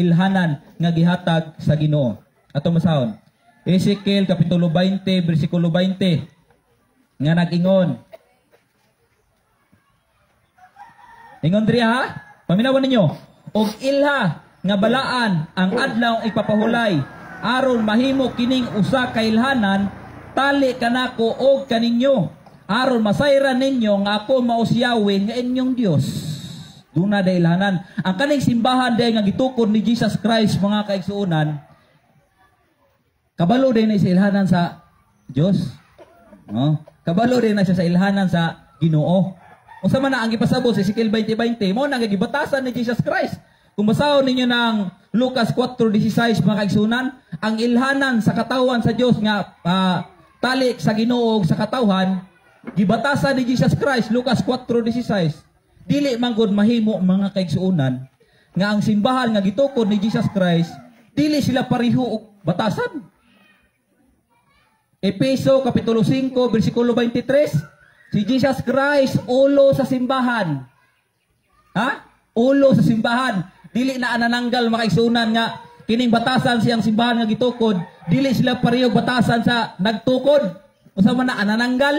ilhanan nga gihatag sa Ginoo. Ato masahon. Ezekiel kapitulo 20 bersikulo 20 nga nag-ingon. Ingon diri ha? Paminawan ninyo. Og ilha nga balaan ang adlaw ipapahulay aron mahimo kining usa ka ilhanan tali kanako og kaninyo aron masayran ninyo nga ako mao si Yahweh nga inyong Dios. Duna da ilhanan. Ang kaning simbahan day nga gitukod ni Jesus Christ mga kaigsuonan. Kabalo din na sa ilhanan sa Dios. No? Kabalo din na siya sa ilhanan sa Ginoo. Unsa man na ang gipasabot sa Ezekiel 20:20 mo nang gibatasan ni Jesus Christ. Kung basahon ninyo ng Lucas 4:16 mga kaigsunan, ang ilhanan sa katawan sa Dios nga tali sa Ginoo sa katawhan gibatasan ni Jesus Christ Lucas 4:16. Dili man gud mahimo mga kaigsuonan nga ang simbahan nga gitukod ni Jesus Christ dili sila pareho og batasan. Efeso kapitulo 5 bersikulo 23. Si Jesus Christ, ulo sa simbahan. Ha? Ulo sa simbahan. Dili na anananggal makaigsunan nga kining batasan siyang simbahan nga gitukod. Dili sila pareho batasan sa nagtukod. Usa man na anananggal,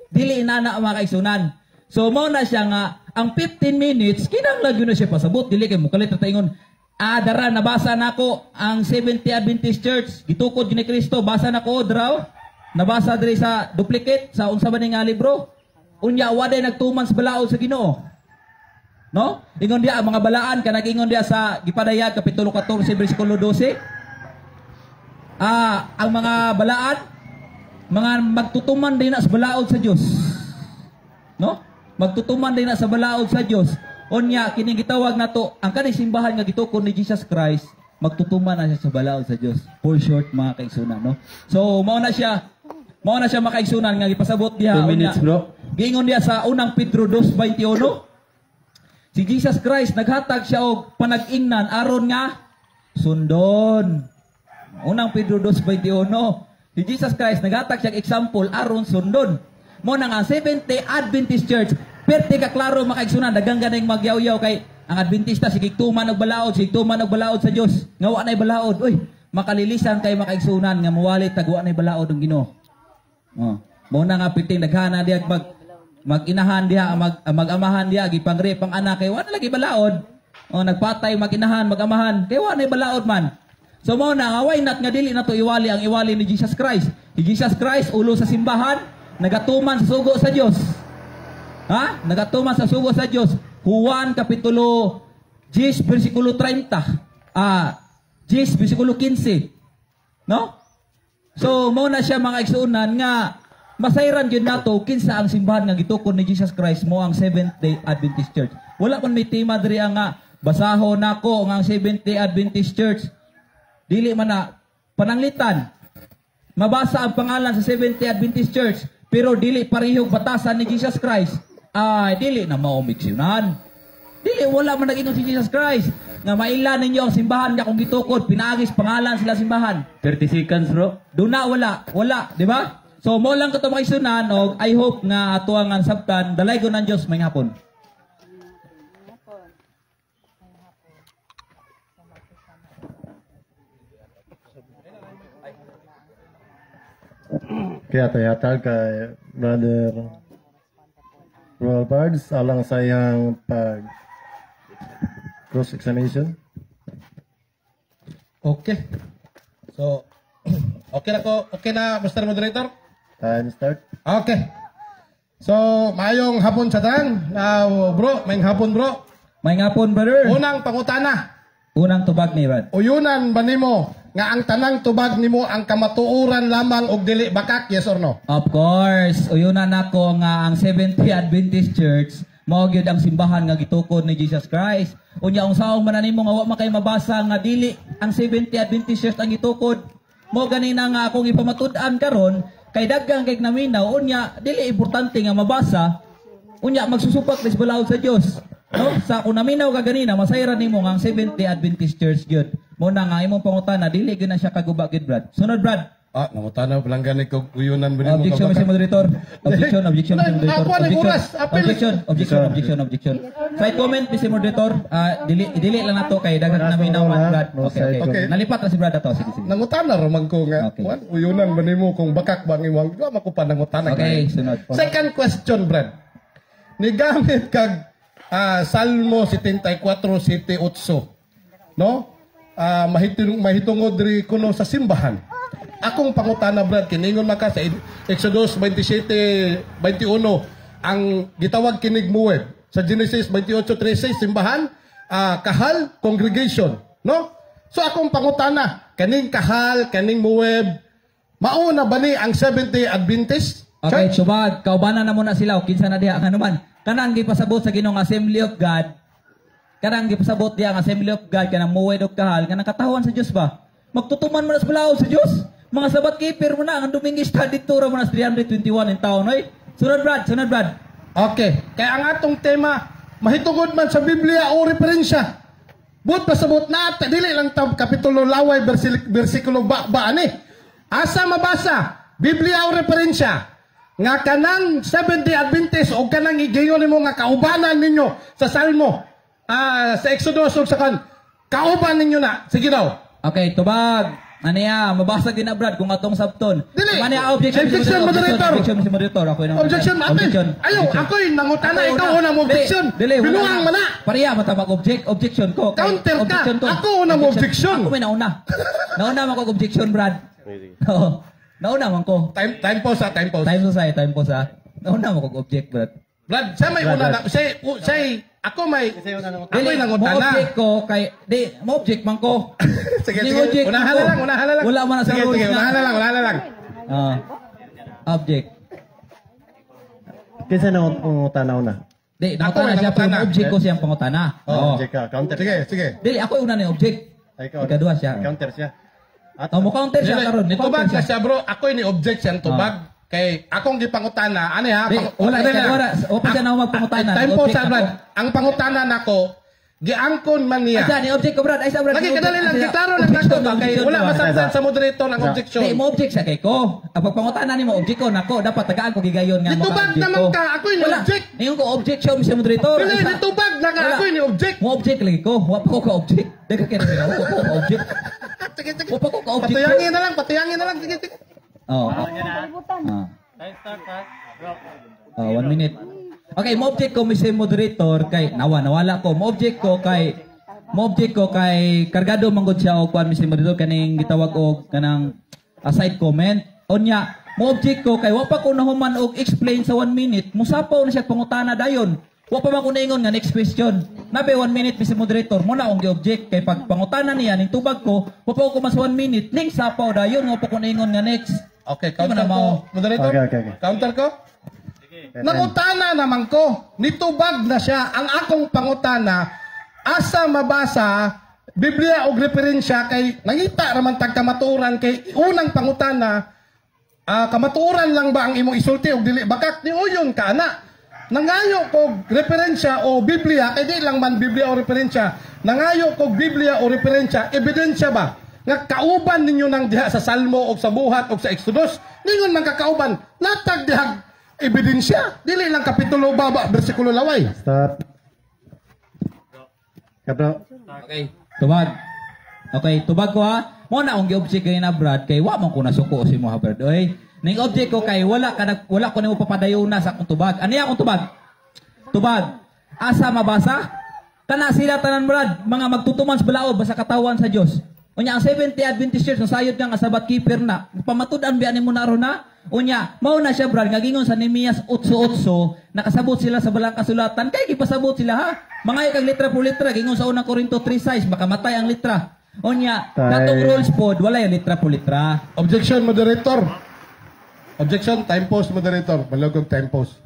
dili na makaigsunan. So mao na siya nga ang 15 minutes kinahanglan gyud na siya pasabot. Dili kay mukalit ta ingon. Dara nabasa nako ang 70 Adventist Church gitukod ni Kristo. Basa nako draw. Nabasa diri sa duplicate sa unsa man nga libro. Unya waday nagtuman sa balaod sa Ginoo. No? Ingon dia mga balaan kanang ingon dia sa Gipadayag kapitulo 14 bersikulo 12. Ang mga balaan mga magtutuman din na sa balaod sa Dios. No? Magtutuman din na sa balaod sa Dios. Unya kining gitawag nato ang kaning simbahan nga gitukod ni Jesus Christ, magtutuman na siya sa balaod sa Dios. For short mga kaigsunan, no? So mao na siya makaigsunan nga gipasabot diha. 2 minutes, bro. Giingon diya sa unang Pedro 2:21. Si Jesus Christ naghatag siya og panag-ingnan aron nga sundon. Unang Pedro 2:21. Si Jesus Christ naghatag siya og example aron sundon. Mo nang ang Seventh Day Adventist Church, perti ka klaro makaigsunan daghang ganing magyaw-yaw kay ang Adventista sige tuman og balaod sa Dios. Nga wa nay balaod. Uy, makalilisan kay makaigsunan nga muwalit tag wa nay balaod ang Ginoo. Mo na nga piting daghana diha mag-inahan diha mag-amahan diha gipangrip ang anak kay wa na lagi balaod. Nagpatay mag-inahan mag-amahan kay wa nay balaod man. So mo na why not nga dili nato iwali ang iwali ni Jesus Christ. Si Jesus Christ ulo sa simbahan, nagatuman sa sugo sa Dios. Ha? Nagatuman sa sugo sa Dios. Juan kapitulo 10 bersikulo 30. 10 bersikulo 15. No? So mo na siya mga igsuonan nga masayran gyud nato kinsa ang simbahan nga gitukod ni Jesus Christ mo ang Seventh Day Adventist Church. Wala kon may tema diri nga basahon nako nga ang Seventh Day Adventist Church. Dili man na pananglitan. Mabasa ang pangalan sa Seventh Day Adventist Church pero dili parehong batasan ni Jesus Christ. Dili na mao miksyonan. Dili wala man nag-ingon si Jesus Christ nga mailan ninyo ang simbahan nga kung gitukod pinaagis pangalan sila simbahan. 30 seconds, bro. Duna wala, di ba? So mo lang kato makisunan og I hope nga ato ang sabtan dalay ko ng Dios may hapon. Kaya tayatag kay Brother Royal Bards alang sa iyang pag cross-examination. Okay. So, okay na Mr. Moderator? Time start. Okay. So, maayong hapon sa tanan. Bro, maayong hapon bro. May hapon brother. Unang pangutana. Unang tubag ni Brad. Uyunan ba nimo nga ang tanang tubag nimo ang kamatuoran lamang og dili bakak, yes or no? Of course, uyunan nako nga ang Seventh Day Adventist Church mao gyud ang simbahan nga gitukod ni Jesus Christ. Unya unsaong man nimo nga wa makay mabasa nga dili ang Seventh Day Adventist Church ang gitukod. Mo ganina nga akong ipamatud-an karon kay daggang kay naminaw unya dili importante nga mabasa. Unya magsusupak sa balaod sa Dios. No? Sa kung naminaw ka ganina masayran nimo nga ang Seventh Day Adventist Church gyud. Mo na nga imong pangutana dili gyud na siya kaguba gyud Brad. Sunod Brad. nangutana palang gani ko uyunan ba nimo Objection, Mr. Moderator. Objection, objection, Mr. Moderator. Ako ang oras. Apil. Objection. Side comment, Mr. Moderator. Dili lang nato kay dagat namin na Brad. Okay. Okay. Nalipat na si Brad ato. Sige. Nangutana ramang ko nga. Okay. Kuan, uyunan ba nimo kung bakak ba ang imong wa makupa nangutana. Okay, sunod. Second question, Brad. Nigamit kag Salmo 74:7-8, no? Mahitungod ri kuno sa simbahan. Akong pangutana, Brad, kiningon maka sa Exodus 27:21 ang gitawag kinig muweb. Sa Genesis 28:13 simbahan, kahal, congregation, no? So akong pangutana, kaning kahal, kaning muweb, mauna ba ni ang Seventh-day Adventist? Okay, subag, kaubanan na muna sila o kinsa na diha nga naman. Kanang gipasabot sa Ginoong Assembly of God. Kanang gipasabot diha ang Assembly of God kanang muwed og kahal kanang katawan sa Dios ba? Magtutuman mo na sa balaod sa Dios. Mga sabat keeper mo na ang Dumingista dito ra mo na 321 in taon, oy. Sunod Brad. Okay. Kaya ang atong tema, mahitungod man sa Biblia o referensya. But pasabot na at dili lang tab kapitulo laway bersikulo ba ani. Asa mabasa Biblia o referensya nga kanang Seventh-day Adventist o kanang igingon nimo nga kaubanan ninyo sa Salmo sa Exodus ug sa kauban ninyo na. Sige daw. Okay, tubag. Ano ya, mabasa din na Brad kung atong sabton. Dili. Objection, moderator. Ako yung Objection, Ayaw, ako'y nangutana, ikaw unang objection. Binuang man na. Pareha matawag objection ko. Counter ka. Ako unang objection. Ako may nauna. Nauna man ko objection, Brad. Oo. Nauna man ko. Time pause. Time pause ha. Nauna man ko object, Brad. Brad, siya may una na. Ako may nangutana. Mo-object ko kay mo-object man ko. Sige. Unahan na lang. Wala man na sa rules. Sige, unahan na lang. Object. Kinsa na pangutana na? Di, nangutana siya pero object ko siyang pangutana. Object ka, counter. Sige. Dili, ako una na yung object. Ikadua siya. Counter siya. Mo counter siya karon. Nitubag na siya, bro. Ako'y ni object siyang tubag. Kay akong gipangutana, ano ha? Wala siya na magpangutana. Time po sa Brad. Ang pangutana nako, giangkon man niya. Asa ni object ko Brad? Ay sa Brad. Lagi kadali lang giklaro lang nako ba kay wala masabtan sa moderator ang objection. Di mo object siya kay ko. Ang pagpangutana nimo object ko nako, dapat tagaan ko gigayon nga Ditubag naman ka, ako'y ni object. Ningon ko object siya Mr. Moderator. Dili ditubag na ka, ako'y ni object. Mo object lagi ko. Wa pa ko ka object. Daga kay na ko object. Sige. Wa pa ko ka object. Patuyangin na lang. Sige. Oh. Oh, 1 minute. Okay, mo-object ko Mr. Moderator kay nawala ko. Mo-object ko kay kargado manggod siya og kwan Mr. Moderator kaning gitawag og kanang side comment. Onya, mo-object ko kay wa pa ko nahuman og explain sa 1 minute. Musapaw na siya pangutana dayon. Wa pa man ko naingon nga next question. Nabe 1 minute Mr. Moderator, mo na akong gi-object kay pag pangutana niya ning tubag ko, wa pa ko mas 1 minute. Ning sapaw dayon, wa pa ko naingon nga next. Okay, counter ko. Moderator? Okay. Counter ko? Nangutana naman ko. Nitubag na siya. Ang akong pangutana, asa mabasa, Biblia o referensya kay nangita raman tagkamaturan kay unang pangutana, kamaturan lang ba ang imong isulti o dili bakak ni uyon ka na. Nangayo ko referensya o Biblia, kay di lang man Biblia o referensya, nangayo ko Biblia o referensya, ebidensya ba? Nga kauban ninyo nang diha sa Salmo o sa Buhat o sa Exodus, ningon man kakauban, natag dihag ebidensya, dili lang kapitulo baba, bersikulo laway. Start. Kabro. Okay, tubag. Okay, tubag ko ha. Mo na akong gi-object kay na Brad kay wa man ko nasuko si mo ha Brad. Oy, ning object ko kay wala ko nimo papadayon na sa akong tubag. Ano akong tubag? Tubag. Asa mabasa? Kana sila tanan Brad, mga magtutuman sa balaod basa katawan sa Dios. Unya ang 70 Adventist Church nasayod nga sabat keeper na. Pamatud-an biyan mo na ron na. Unya, mao na siya Brad nga gingon sa Nehemias 8:8 nakasabot sila sa balang kasulatan kay gipasabot sila ha. Mga kag litra por litra gingon sa unang Korinto 3:6 baka matay ang litra. Unya, katong rules pod wala yung litra por litra. Objection, moderator. Objection, time pause, moderator. Malugog time pause.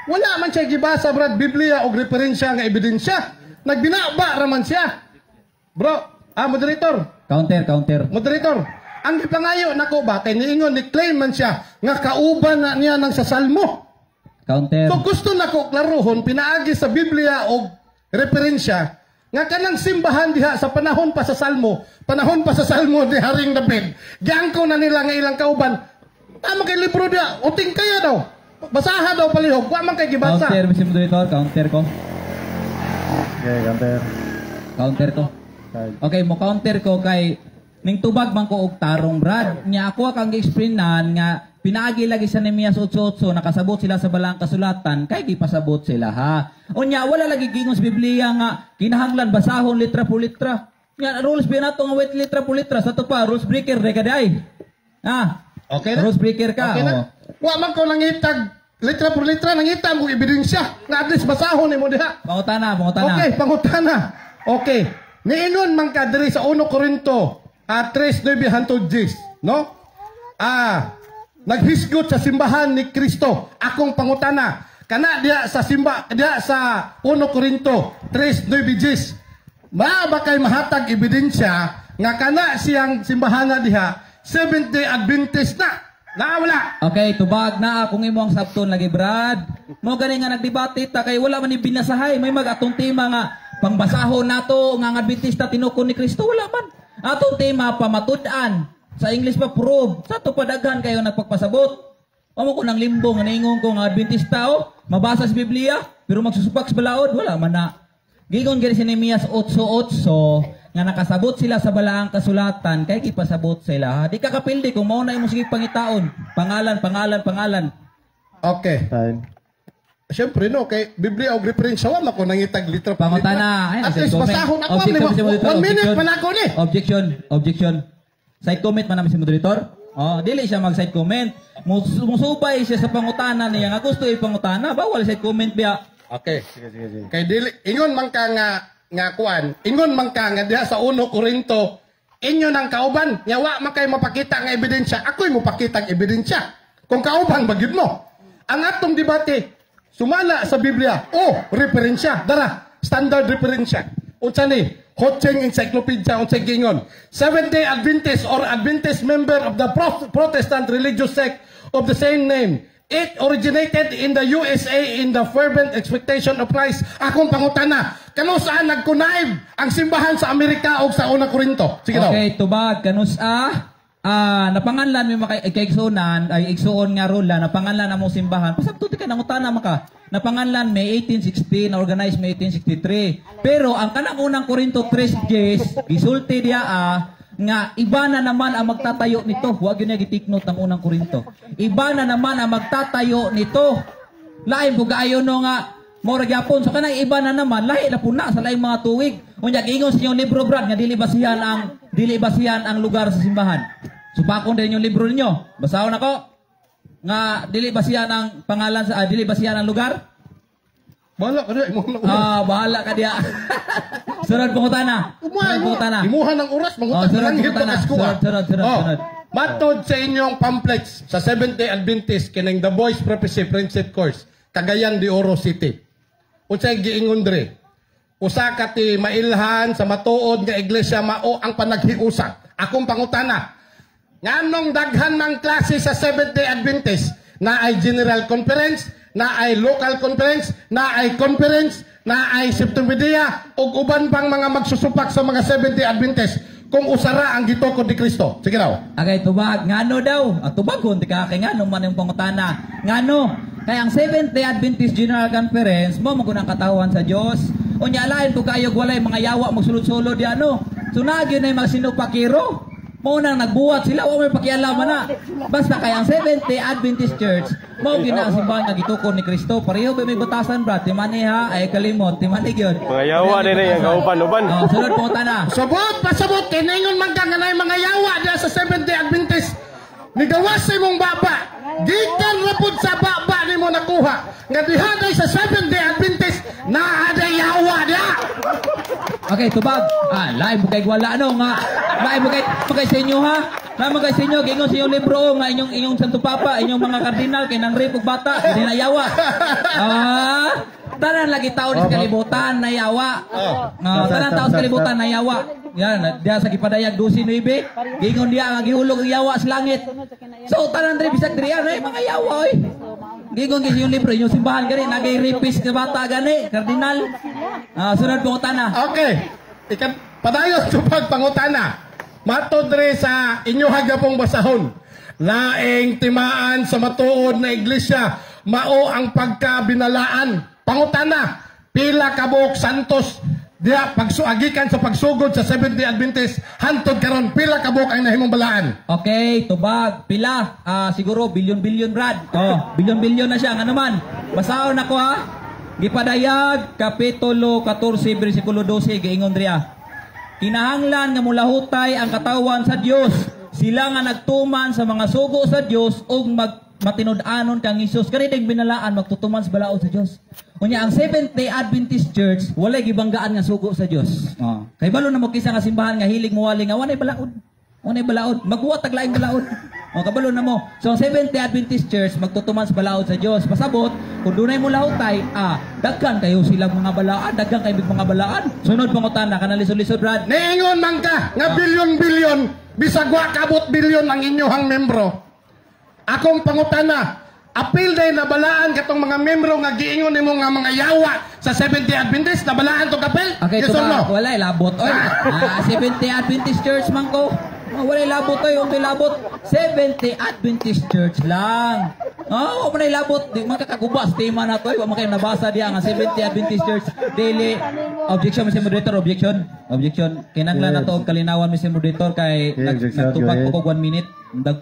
Wala man siya gibasa Brad Biblia o referensya nga ebidensya. Nagbinaba raman siya. Bro, moderator. Counter. Moderator, ang ipangayo nako ba kay niingon ni claim man siya nga kauban na niya nang sa Salmo. Counter. So gusto nako klarohon pinaagi sa Biblia o referensya nga kanang simbahan diha sa panahon pa sa Salmo ni Haring David, giangko na nila nga ilang kauban, tama kay libro diha, uting kaya daw. Basaha daw palihog, wa man kay gibasa. Counter, Mr. Moderator, counter ko. Okay, counter. Counter ko. Okay, mo counter ko kay ning tubag man ko og tarong Brad. Nya ako kang gi-explainan nga pinaagi lagi sa Nehemias 8:8 nakasabot sila sa balang kasulatan kay gipasabot sila ha. Unya wala lagi gingos Biblia nga kinahanglan basahon litra por litra. Nga rules bi nato nga wait litra por litra sa to pa rules breaker re kaday. Ha. Okay na? Rules breaker ka. Okay na? Wa man ko nangitag litra por litra, nangita mo ebidensya nga at least basahon nimo diha. Pangutana. Okay, pangutana. Okay. Niinon man ka diri sa 1 Korinto 3:9-10, no? Naghisgot sa simbahan ni Kristo. Akong pangutana, kana diha sa diha sa 1 Korinto 3:9, ba kay mahatag ebidensya nga kana siyang simbahan diha Seventh-day Adventist na. Wala. Okay, tubag na akong imo ang sabton lagi Brad. Mo gani nga nagdebate ta kay wala man ni binasahay, may magatong tema nga pangbasahon nato nga Adventista tinukon ni Kristo wala man. Atong tema pamatud-an. Sa English pa prove. Sa to padaghan kayo nagpagpasabot. Amo ko nang limbo nga naingon ko nga Adventista mabasa sa Biblia pero magsusupak sa balaod wala man na. Gigon gani si Nehemias 8:8 nga nakasabot sila sa balaang kasulatan kay gipasabot sila. Di ka kapildi kung mao na imong sige pangitaon. Pangalan. Okay. Time. Siyempre no, kay Biblia og referensya wa mako nangitag litra pa. Pangutana. At least basahon ako mo. 1 minute pa na ako ni. Objection. Side comment man namin si moderator. Dili siya mag side comment. Musubay siya sa pangutana niya nga gusto ipangutana, bawal side comment biya. Okay. Sige. Kay dili ingon man ka nga kuan, ingon man ka nga diha sa 1 Korinto, inyo nang kauban, nya wa man kay mapakita nga ebidensya, ako'y mopakita ang ebidensya. Kung kauban bagid mo. Ang atong debate sumala sa Biblia. Referensya. Dara, standard referensya. Unsa ni? Hocheng Encyclopedia unsay gingon. Seventh-day Adventist or Adventist member of the Protestant religious sect of the same name. It originated in the USA in the fervent expectation of Christ. Akong pangutana, kano saan nagkunaib ang simbahan sa Amerika o sa 1 Korinto? Sige daw. Okay, tubag kanusa. Napanganlan mi makaigsunan ay igsuon nga rola napanganlan among simbahan. Pasabto ti ka nangutana maka. Napanganlan May 1860 na organized May 1863. Pero ang kanang unang Korinto 3:10 gisulti diya nga iba na naman ang magtatayo nito. Huwag yun niya gitiknot ng unang Korinto. Iba na naman ang magtatayo nito. Lain po gaayon no nga mora gyapon. So kanang iba na naman lahi na po na sa laing mga tuwig. Unya giingon sa inyong libro Brad nga dili basihan ang lugar sa simbahan. Supakon din yung libro ninyo. Basahon ako nga dili basihan ang pangalan sa dili basihan ang lugar. Bahala ka diya. Bahala ka diya. Sunod pangutana. Imuha ng oras. Sunod. Matod sa inyong pamphlets sa Seventh-day Adventist kining The Voice Prophecy Friendship Course Cagayan de Oro City. Unsay giingon diri? Usa ka ti mailhan sa matuod nga iglesia mao ang panaghiusa. Akong pangutana. Nganong daghan ng klase sa Seventh-day Adventist na ay General Conference, na ay Local Conference, na ay Conference, na ay Septembedia, o uban pang mga magsusupak sa mga Seventh-day Adventist kung usara ang gitukod ni Kristo. Sige daw. Agay tubag, ngano daw? Tubag kung tika kay ngano man yung pangutana. Ngano? Kaya ang Seventh-day Adventist General Conference mo magunang katawan sa Dios. Unya lain ko kayo walay mga yawa magsulod-sulod di ano. Sunagyo na yung mga sinupakiro. Mao nang nagbuhat sila wa may pakialaman na. Basta kay ang Seventh-day Adventist Church mao gina ang simbahan nga gitukod ni Kristo. Pareho ba may batasan Brad? Timani ha ay kalimot, timani gyud. Mga yawa din ang kaupan-uban. Sunod po ta na. Pasabot kiningon man ka nga nay mga yawa diha sa Seventh-day Adventist. Nigawas imong baba. Gikan ra pud sa baba nimo nakuha. Nga diha sa Seventh-day Adventist naa day yawa diha. Okay, tubag. Lain mo kay wala ano nga. Lain mo kay sa inyo ha. Lain mo kay sa inyo gingon sa inyong libro nga inyong Santo Papa, inyong mga kardinal kay nang rape og bata, hindi na yawa. Tanan lagi taon sa kalibutan na yawa. Tanan taon sa kalibutan na yawa. Yan, diya sa gipadayag 12:9. Gingon diya nga gihulog ang yawa sa langit. So tanan diri bisag diri ay mga yawa oy. Gingon gyud yung libro, yung simbahan gani nagay rapist ka bata gani, kardinal. Sunod pangutana. Okay. Padayon sa pagpangutana. Matodre sa inyo hagapong basahon. Laing timaan sa matuod na iglesia. Mao ang pagkabinalaan. Pangutana. Pila kabuk santos. Diya pagsuagikan sa pagsugod sa Seventh-day Adventist. Hantod karon pila kabuk ang nahimong balaan. Okay, tubag. Pila? Siguro bilyon-bilyon, Brad. Bilyon-bilyon na siya. Nga naman. Basahon ako ha. Gipadayag, Kapitulo 14, versikulo 12, giingon riya. Kinahanglan nga mulahutay ang katawan sa Dios. Sila nga nagtuman sa mga sugo sa Dios ug matinud-anon kang Hesus. Kani ding binalaan magtutuman sa balaod sa Dios. Unya ang Seventh-day Adventist Church walay gibanggaan nga sugo sa Dios. Kay balo na mo kisa nga simbahan nga hilig muwali nga wanay balaod. Wanay balaod. Magbuhat tag laing balaod. Kabalo na mo. So ang Seventh-day Adventist Church magtutuman sa balaod sa Dios. Pasabot kung dunay mo lahutay, daghan kayo silang mga balaan, daghan kayo mga balaan. Sunod pangutana kana lisod-lisod, Brad. Niingon man ka nga bilyon-bilyon bisag wa kabot bilyon ang inyong membro. Akong pangutana, apil day na balaan katong mga membro nga giingon nimo nga mga yawa sa Seventh-day Adventist na balaan to kapil? Okay, yes or no? Walay labot oy. Seventh-day Adventist Church man ko. Walay labot oy, may labot. Seventh-day Adventist Church lang. Walay labot, di man kakagubas tema na to, wa man kayo nabasa diya nga Seventh-day Adventist Church daily. Objection, Mr. Moderator, objection. Kinanglan na to og kalinawan, Mr. Moderator, kay nagtupag ko 1 minute.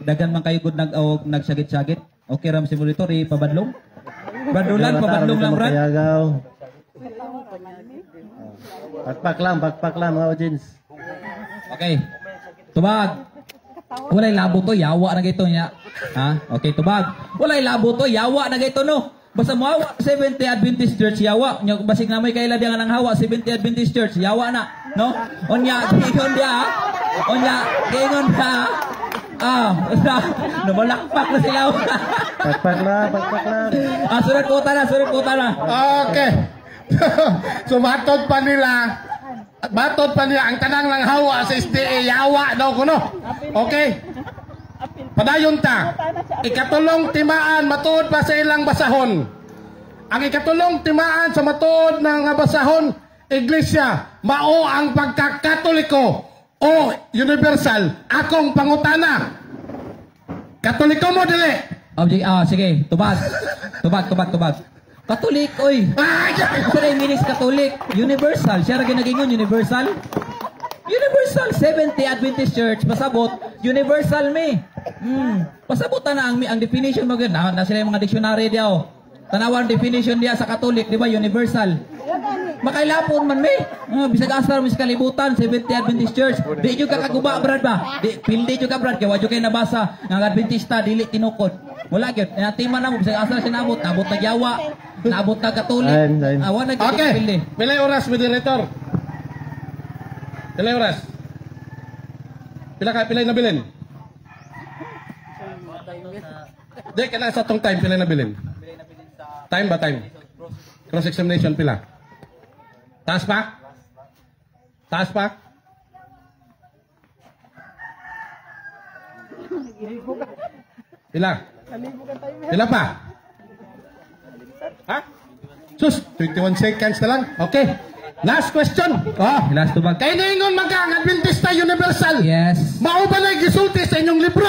Dagan man kayo gud nagsagit-sagit. Okay ra, Mr. Moderator, ipabadlong. Pabadlong lang, Brad. Pakpak lang mga audience. Okay. Tubag. Walay labo to, yawa na gito niya. Okay, tubag. Walay labo to, yawa na gito no. Basta mo hawa, Seventh-day Adventist Church, yawa. Basig na may kaila diya nga nang hawa, Seventh-day Adventist Church, yawa na. No? Onya, giingon dia. Numalakpak na sila. Pakpak lang. Sunod ko na. Okay. So matod pa nila ang tanang lang hawa sa SDA yawa daw kuno. Okay. Padayon ta. Ikatulong timaan matuod pa sa ilang basahon. Ang ikatulong timaan sa matuod ng basahon iglesia mao ang pagkakatoliko o universal. Akong pangutana. Katoliko mo dili. Sige, tubag. Katolik, oy. Ito na yung minis Katolik. Universal. Siya rin nagingon, universal. Universal. Seventh-day Adventist Church. Pasabot. Universal me. Pasabot na ang definition mo. Na sila yung mga dictionary diya. Tanawan definition diya sa Katolik. Di ba? Universal. Makailapon man me. Bisag asar mo sa kalibutan. Seventh-day Adventist Church. Di nyo kakaguba, Brad ba? Pildi nyo ka, Brad. Kaya wadyo kayo nabasa. Ng Adventista, dili tinukod. Wala gyud. Tima na mo bisag asa siya nabot na yawa, nabot na Katolik. Awan na gyud. Okay. Pilay oras moderator. Pilay oras. Pilay na bilin. Di kana sa tong time pilay na bilin. Time ba time? Cross examination pila. Taas pa? Pila pa? Sus, 21 seconds na lang. Okay. Last question. Last to bag. Kaya naingon ang Adventista Universal. Yes. Mao ba na gisulti sa inyong libro?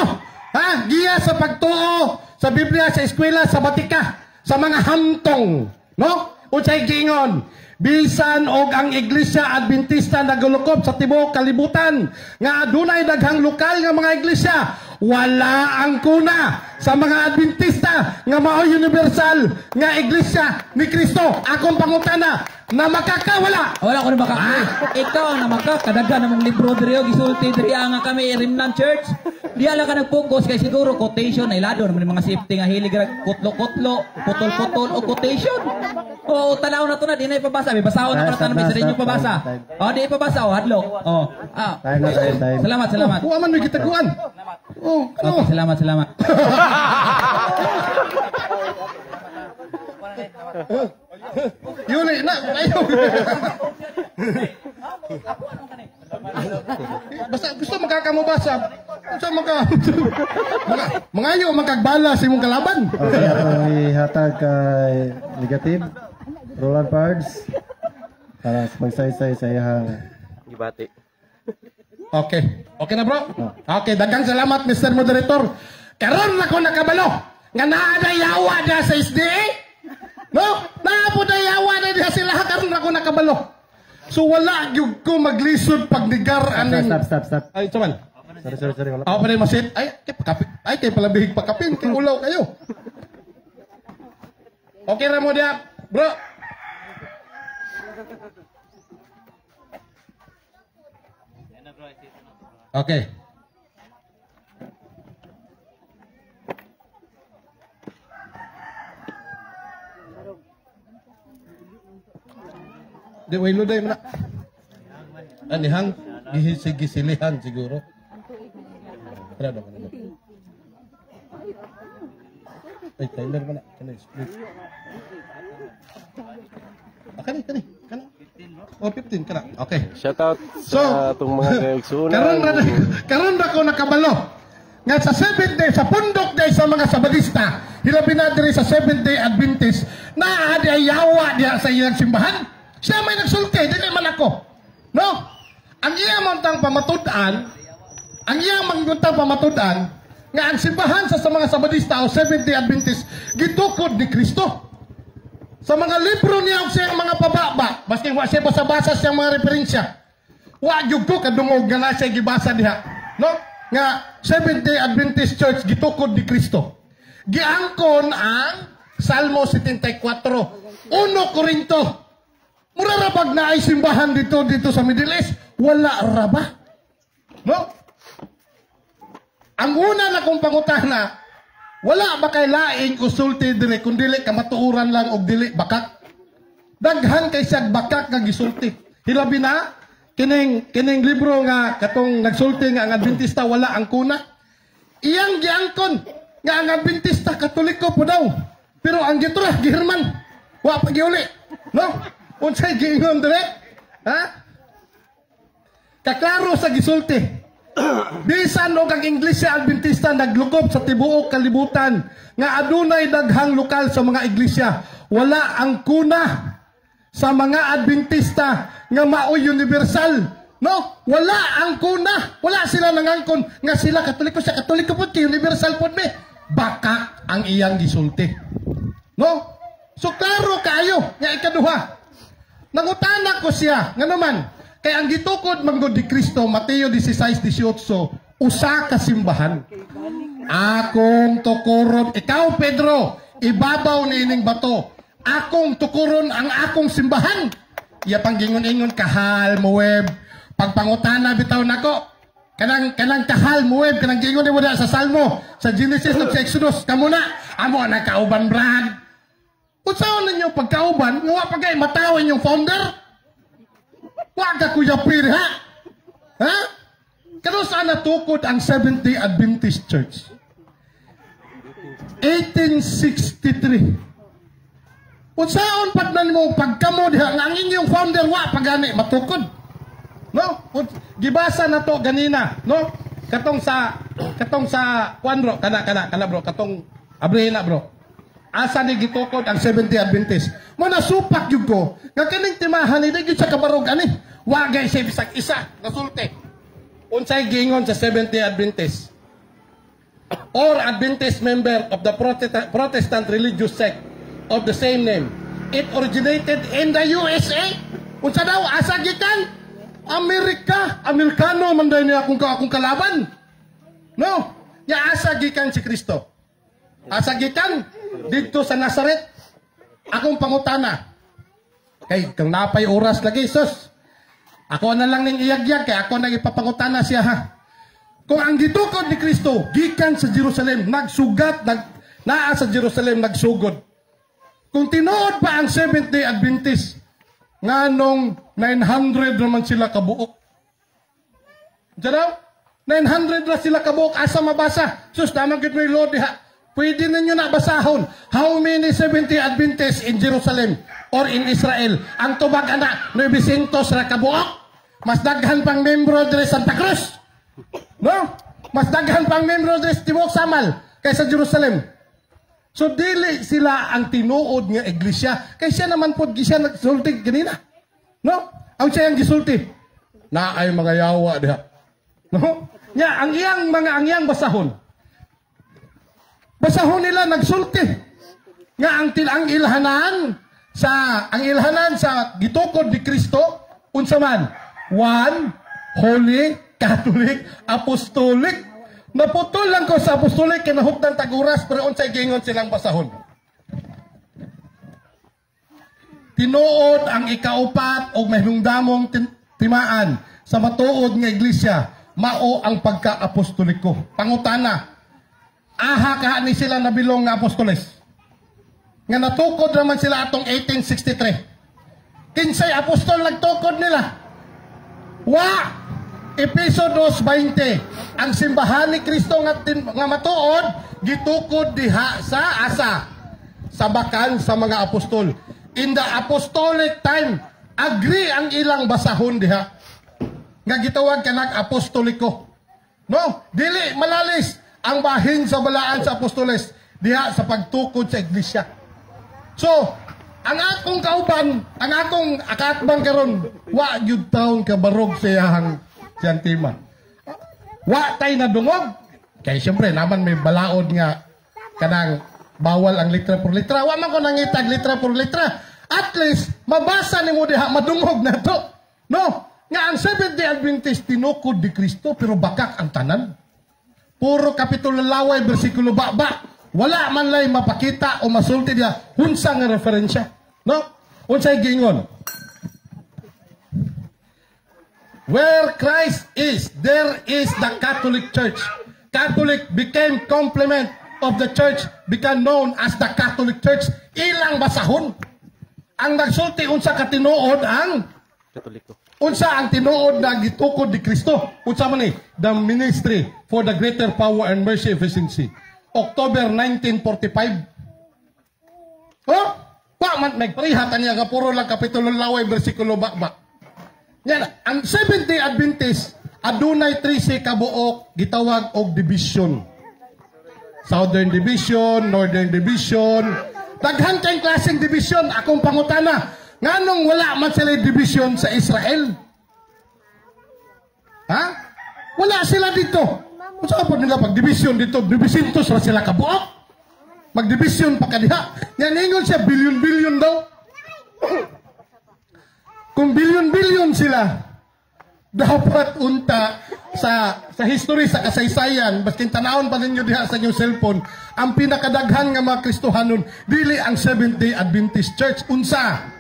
Giya sa pagtuo, sa Biblia, sa eskwela, sa batika, sa mga hamtong. No? Unsay giingon? Bisan og ang Iglesia Adventista nagulukop sa tibuok kalibutan nga adunay daghang lokal nga mga iglesia, wala ang kuna sa mga Adventista nga mao universal nga iglesia ni Kristo. Akong pangutana na makakawala. Wala ko na makaka. Ikaw ang namaka kadaghan namong libro diri og isulti diri nga kami Remnant Church. Di ala ka nag-focus kay siguro quotation ay lado naman mga safety nga hilig kutlo-kutlo, putol-putol o quotation. Tanaw na to na di na ipabasa. May basahon na pala tanong sa inyo pabasa. Di ipabasa hadlok. Time. Salamat. Wa man may gitaguan. Okay, salamat. Yun na, ayaw. Basta gusto makakamubasa. Gusto mangayo makagbala sa imong kalaban. Okay, ako ihatag kay negative. Roland Pards. Para magsaysay sa iyang Gibati. Okay. Okay na bro? Okay, daghang salamat Mr. Moderator. Karon na ko nakabalo nga naa na yawa na sa SDA. No? Naa po na yawa na diha sila karon na ko nakabalo. So wala gyud ko maglisod pag nigar aning. Stop. Ay, tuman. Sorry. Wala. Ako pa rin masit. Ay, kay palabihig pa kapin. Kay ulaw kayo. Okay na mo diya, bro. Okay. Di waylo day mo na. Anihang gihisilihan siguro. Tara daw kanina. Ay, timer mo na. Kani, split. Kani. Oh, 15 ka na. Okay. Shoutout So, sa itong mga kaigsunan. karon na ko nakabalo. Nga sa 7th day, sa pundok day sa mga Sabadista, hilabi na diri sa 7th day Adventist, na adi ay yawa diya sa iyang simbahan. Siya may nagsulti, dili man ako. No? Ang iyang mantang pamatudan, nga ang simbahan sa mga Sabadista o 7th day Adventist, gitukod ni Kristo. Sa mga libro niya o siyang mga pababa, maski wa siya basa-basa siyang mga referensya, wa gyud ko kadungog nga na siya gibasa diha. No? Nga 7th day Adventist Church gitukod ni Kristo. Giangkon ang Salmo 74, 1 Korinto. Mura ra pag naay simbahan dito sa Middle East, wala ra ba? No? Ang una na kong pangutana, wala ba kay laing usulti dire kun dili ka matuuran lang og dili bakak? Daghan kay siya bakak nga gisulti. Hilabi na kining libro nga katong nagsulti nga ang Adventista wala ang kuna. Iyang giangkon nga ang Adventista Katoliko po daw. Pero ang gitura German. Wa pa giuli. No? Unsay giingon dire? Ha? Kaklaro sa gisulti. Bisan og ang Iglesia Adventista naglukob sa tibuok kalibutan nga adunay daghang lokal sa mga iglesia, wala ang kuna sa mga Adventista nga maoy universal. No? Wala ang kuna. Wala sila nangangkon nga sila Katoliko, sa Katoliko pud kay universal pud me. Baka ang iyang gisulti. No? So klaro kayo nga ikaduha. Nangutana ko siya nga naman kay ang gitukod manggod ni Kristo, Mateo 16:18, usa ka simbahan. Akong tukuron, ikaw Pedro, ibabaw niining bato. Akong tukuron ang akong simbahan. Iya pang gingon-ingon kahal mo web. Pagpangutana bitaw nako. Kanang kahal mo web, kanang gingon ni mo sa Salmo, sa Genesis ug sa Exodus, kamo na amo na kauban brad. Unsaon ninyo pagkauban, nga pagay matawin yung founder? Wag ka kuya pir, ha? Ha? Kano saan natukod ang Seventh Day Adventist Church? 1863. Unsaon padnan mo pagkamo diha nga ang inyong founder wa pagani matukod? No? Gibasa na to ganina, no? Katong sa kuan bro, kana bro, katong abrihin na bro. Asa ni gitukod ang Seventh Day Adventist? Mo nasupak gyud ko nga kining timahan ni gyud sa kabarog ani. Wagay siya bisag isa nasulti. Unsay giingon sa Seventh Day Adventist? Or Adventist member of the Protestant religious sect of the same name. It originated in the USA. Unsa daw asa gikan? Amerikano man daw niya akong kalaban. No, ya asa gikan si Kristo. Asa gikan dito sa Nazareth. Akong pangutana. Kay kung napay oras lagi sus. Ako na lang ning iyagyag kay ako nang ipapangutana siya ha. Kung ang gitukod ni Kristo gikan sa Jerusalem, nagsugat naa sa Jerusalem nagsugod. Kung tinuod pa ang Seventh Day Adventist nganong 900 naman sila kabuok. Diyan 900 na sila kabuok asa mabasa. Sus tama gid may Lord diha. Pwede ninyo na basahon how many 70 Adventists in Jerusalem or in Israel. Ang tubag ana 900 ra kabuok. Mas daghan pang membro dire Santa Cruz. No? Mas daghan pang membro dire Tibok Samal kaysa Jerusalem. So dili sila ang tinuod nga iglesia kay siya naman pod siya nagsulti ganina. No? Ang siyang gisulti. Na ay mga yawa diha. No? Nya ang iyang basahon. Basahon nila nagsulti. Nga ang ilhanan sa gitukod ni Kristo unsa man? One, Holy, Catholic, Apostolic. Naputol lang ko sa Apostolic kay nahupdan taguras pero unsay gingon silang basahon. Tinuod ang ikaupat og mahinungdamong timaan sa matuod nga iglesia mao ang pagka-apostoliko. Pangutana, aha ka ni sila nabilong nga apostoles. Nga natukod naman sila atong 1863. Kinsay apostol nagtukod nila? Wa! Episo 2:20. Ang simbahan ni Kristo nga matuod, gitukod diha sa asa? Sa bakan sa mga apostol. In the apostolic time, agree ang ilang basahon diha. Nga gitawag kanang apostoliko. No? Dili malalis ang bahin sa balaan sa apostoles diha sa pagtukod sa iglesia. So, ang akong kauban, ang akong akatbang karon, wa gyud taon kabarog sa iyang tema. Wa tay na dungog. Kaya siyempre naman may balaod nga kanang bawal ang litra por litra. Wa man ko nangitag litra por litra. At least, mabasa ni mo diha, madungog na to. No? Nga ang Seventh-day Adventist, tinukod di Kristo, pero bakak ang tanan. Puro kapitulo laway, bersikulo ba. Wala man lay mapakita o masulti diya, unsa nga referensya. No? Unsay gingon. Where Christ is, there is the Catholic Church. Catholic became complement of the church, became known as the Catholic Church. Ilang basahon. Ang nagsulti unsa ka tinuod ang Katoliko. unsa ang tinuod na gitukod ni Kristo. Unsa man ni? The Ministry for the Greater Power and Mercy Efficiency. October 1945. Oh, wa man nagparihat niya nga puro lang kapitulo laway bersikulo ba. Yan, ang Seventh-day Adventist adunay 13 kabuok gitawag og division. Southern Division, Northern Division, daghan kayong klaseng division. Akong pangutana, nganong wala man sila division sa Israel? Ha? Wala sila dito. Kung saan po nila pag-division dito, divisintos na sila kabuok. Mag-division pa kadiha. Yan ingon siya, bilyon-bilyon daw. Kung bilyon-bilyon sila, dapat unta sa history, sa kasaysayan, baskin tanawon pa ninyo diha sa inyong cellphone, ang pinakadaghan nga mga Kristohanon, dili ang Seventh-day Adventist Church. Unsa?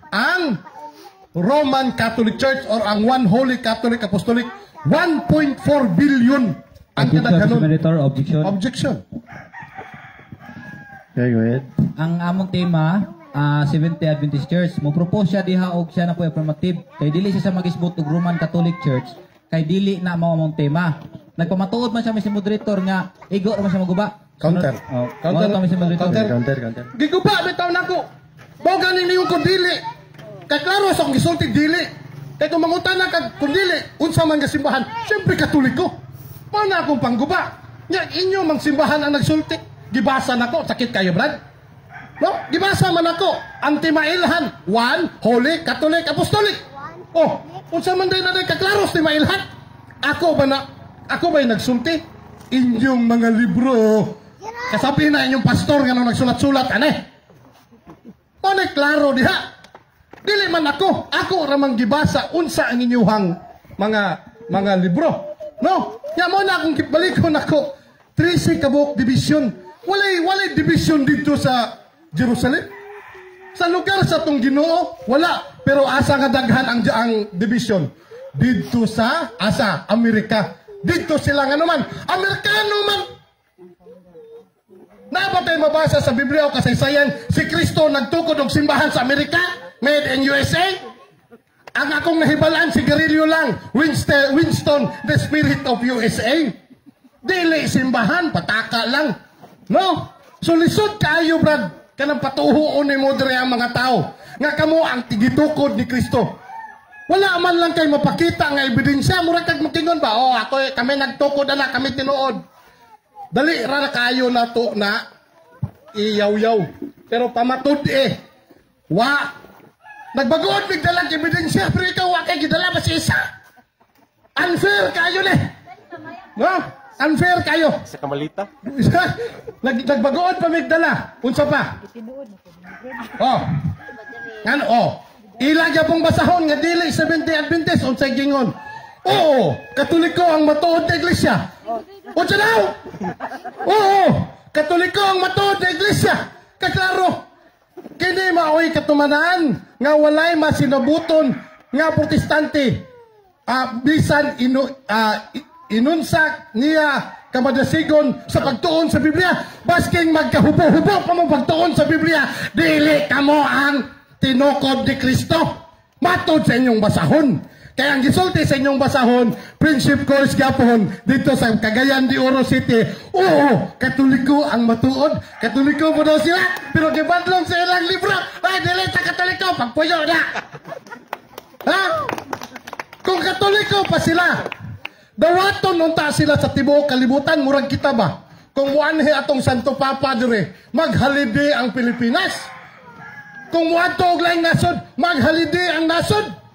Ang Roman Catholic Church or ang One Holy Catholic Apostolic, 1.4 billion ang kadaghanon. Objection. Okay, go ahead. Ang among tema, Seventh-day Adventist Church, mo propose siya diha og siya na po affirmative kay dili siya sa magisbot og Roman Catholic Church kay dili na mao among tema. Nagpamatuod man siya mi si moderator nga igo ra man siya maguba. Counter. Counter kami si moderator. Counter. Giguba bitaw nako. Mao ganin niyo ko dili. Kay klaro sa akong gisulti dili. Kay kung mangutana kag kun dili unsa man nga simbahan, syempre Katoliko. Mao na akong pangguba. Nya inyo mang simbahan ang nagsulti. Gibasa nako, sakit kayo brad. No, gibasa man ako ang timailhan, One Holy Catholic Apostolic. Oh, unsa man day na day kaklaros timailhan? Ako ba nagsulti? Inyong mga libro. Kasabi na inyong pastor nga nang nagsulat-sulat ane. Ano klaro diha? Dili man ako ramang gibasa unsa ang inyuhang mga libro. No, ya mo na akong gibalikon ako 13 kabuok division. Walay division dito sa Jerusalem. Sa lugar sa tong Ginoo, wala. Pero asa nga daghan ang division? Dito sa Amerika. Dito sila nga naman. Amerikano man. Dapat tayo mabasa sa Biblia o kasaysayan, si Kristo nagtukod og simbahan sa Amerika, made in USA. Ang akong nahibalaan, sigarilyo lang, Winston, the spirit of USA. Dili simbahan, pataka lang. No? So lisod kayo, brad, kanang patuhuon ni mo diri ang mga tao. Nga kamo ang tigitukod ni Kristo. Wala man lang kay mapakita nga ebidensya, murag kag makingon ba? Oh, kami nagtukod ana, kami tinuod. Dali ra kayo na to na iyaw-yaw. Pero pamatud wa Nagbagoon bigdalang ebidensya, pero ikaw wa kay gidala pa si isa. Unfair kayo ni. No? Unfair kayo. Sa kamalita. Nagbagoon pa bigdala. Unsa pa? Oh. Ngano oh. Ilagya pong basahon nga dili 70 Adventist unsay gingon. Oo, Katoliko ang matuod na iglesia. Unsa daw? Oo, Katoliko ang matuod na iglesia. Kaklaro. Kini maoy katumanan nga walay masinabuton nga protestante. Bisan inunsak niya kamadasigon sa pagtuon sa Biblia. Basking magkahubo-hubo pa mo pagtuon sa Biblia. Dili kamo ang tinukod ni Kristo. Matod sa inyong basahon. Kaya ang gisulti sa inyong basahon, Friendship Course Gapon, dito sa Cagayan de Oro City. Oo, Katoliko ang matuod. Katoliko po daw sila, pero gibadlong sa ilang libro. Ay, dili ta Katoliko, pagpuyo na. Ha? Kung Katoliko pa sila, dawaton unta sila sa tibuok kalibutan, murag kita ba? Kung muanhi atong Santo Papa dire, maghalidi ang Pilipinas. Kung muadto og laing nasod, maghalidi ang nasod.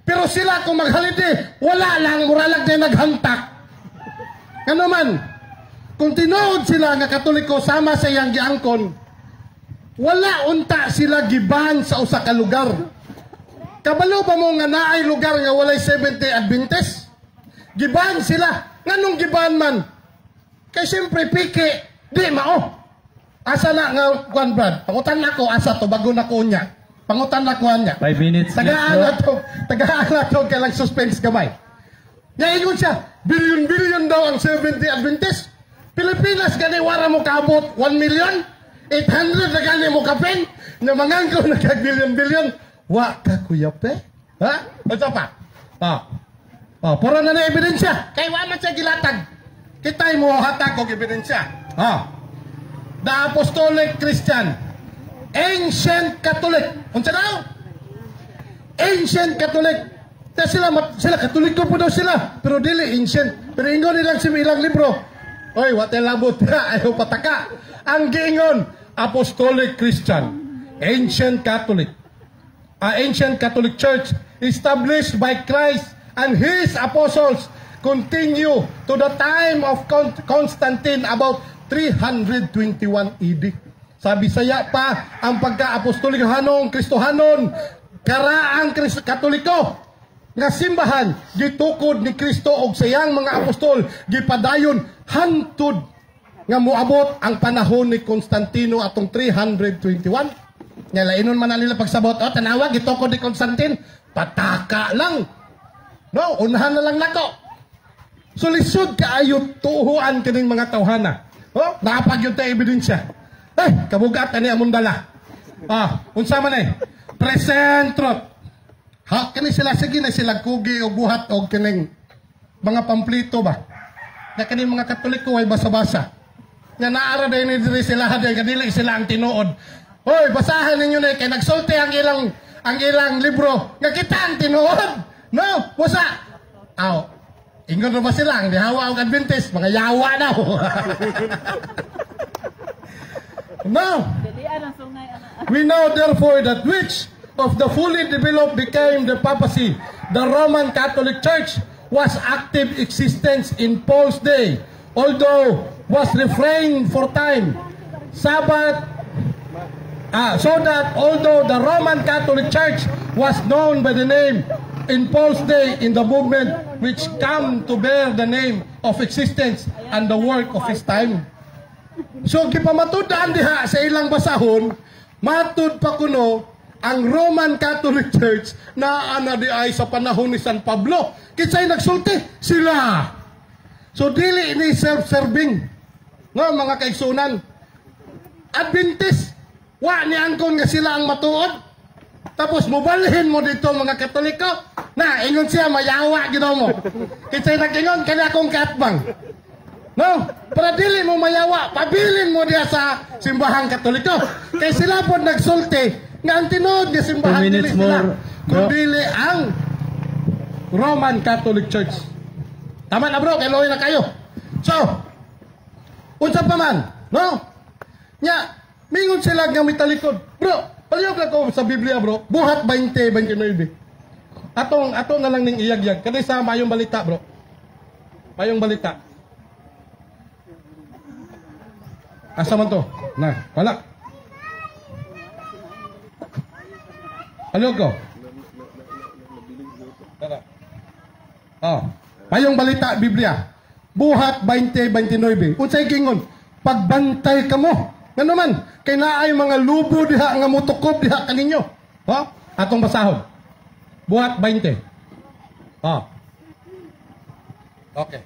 Pero sila kung maghalidi, wala lang, muralag na naghantak. Ano man, kung tinuod sila nga Katoliko sama sa iyang giangkon, wala unta sila giban sa usa ka lugar. Kabalo ba mo nga naay lugar nga walay 70 Adventist? Giban sila. Nganong giban man? Kay siyempre piki, di mao. Asa na nga, Juan Brad, pangutan na ko, asa to, bago na ko niya. Pangutan na ko niya. 5 minutes. Tagaan na to, kailang suspense gamay. Ngayon siya, billion daw ang 70 Adventist. Pilipinas, gani wara mo kaabot 1 million? 800 na gani mo kapin? Na mangangko na kag billion. Wa ka kuya pe? Ha? Ito pa. Pura na na ebidensya. Kay wa man siya gilatag. Kitay mo hatag og ebidensya. The Apostolic Christian. Ancient Catholic. Unsa daw? Ancient Catholic. Sila Katoliko po daw sila. Pero dili ancient. Pero ingon nilang si ilang libro. Oy, wate labot ka. Ayaw pataka. Ang giingon, Apostolic Christian. Ancient Catholic. Ancient Catholic Church established by Christ and His apostles continue to the time of Constantine about 321 AD. Sabi saya pa ang pagka-apostolik hanong Kristohanon karaang Katoliko nga simbahan gitukod ni Kristo og sayang mga apostol gipadayon hantud nga moabot ang panahon ni Constantino atong 321. Nga lainon man nila pagsabot, tanawa gitukod ni Constantine, pataka lang. No, unahan na lang nako. So lisod kaayo tuhuan kining mga tawhana. Napag yun tayo ebidensya. Kabugat ani among dala. Unsa man present truth. Kani sila sige na sila kugi o buhat og kining mga pamplito ba. Na kaning mga Katoliko ay basa-basa. Nga naara din ni diri sila haday kadili sila ang tinuod. Hoy, basahan ninyo na kay nagsulti ang ilang libro. Nga kita ang tinuod. No, wasa. Ingon na ba sila ang dihawa og Adventist, mga yawa daw. No. We know therefore that which of the fully developed became the papacy, the Roman Catholic Church was active existence in Paul's day, although was refrained for time. So that although the Roman Catholic Church was known by the name in Paul's day in the movement which come to bear the name of existence and the work of his time. So gipamatudaan diha sa ilang basahon, matud pa kuno ang Roman Catholic Church na ana di ay sa panahon ni San Pablo. Kinsay nagsulti? Sila. So dili ni self-serving. No, mga kaigsunan. Adventist, wa ni angkon nga sila ang matuod. Tapos mobalhin mo dito mga Katoliko. Na ingon siya mayawa ginaw mo. Kinsay nagingon kani akong katbang. No, para dili mo mayawa, pabilin mo diya sa simbahang Katoliko. Kay sila po nagsulti nga ang tinuod nga simbahan dili sila. Kundi ang Roman Catholic Church. Tama na bro, kay loy na kayo. So, unsa pa man, no? Nya, mingon sila nga mitalikod. Bro, Palihog na ko sa Biblia, bro. Buhat 20:29. Atong na lang ning iyagyag. Kani sa mayong balita, bro. Mayong balita. Asa man to? Na, wala. Palihog ko. Tara. Oh, mayong balita Biblia. Buhat 20:29. Unsay gingon? Pagbantay kamo. Ngano man? Kay naay mga lubo diha nga mutukob diha kaninyo. Ha? Atong basahon. Buhat 20. Ha. Okay.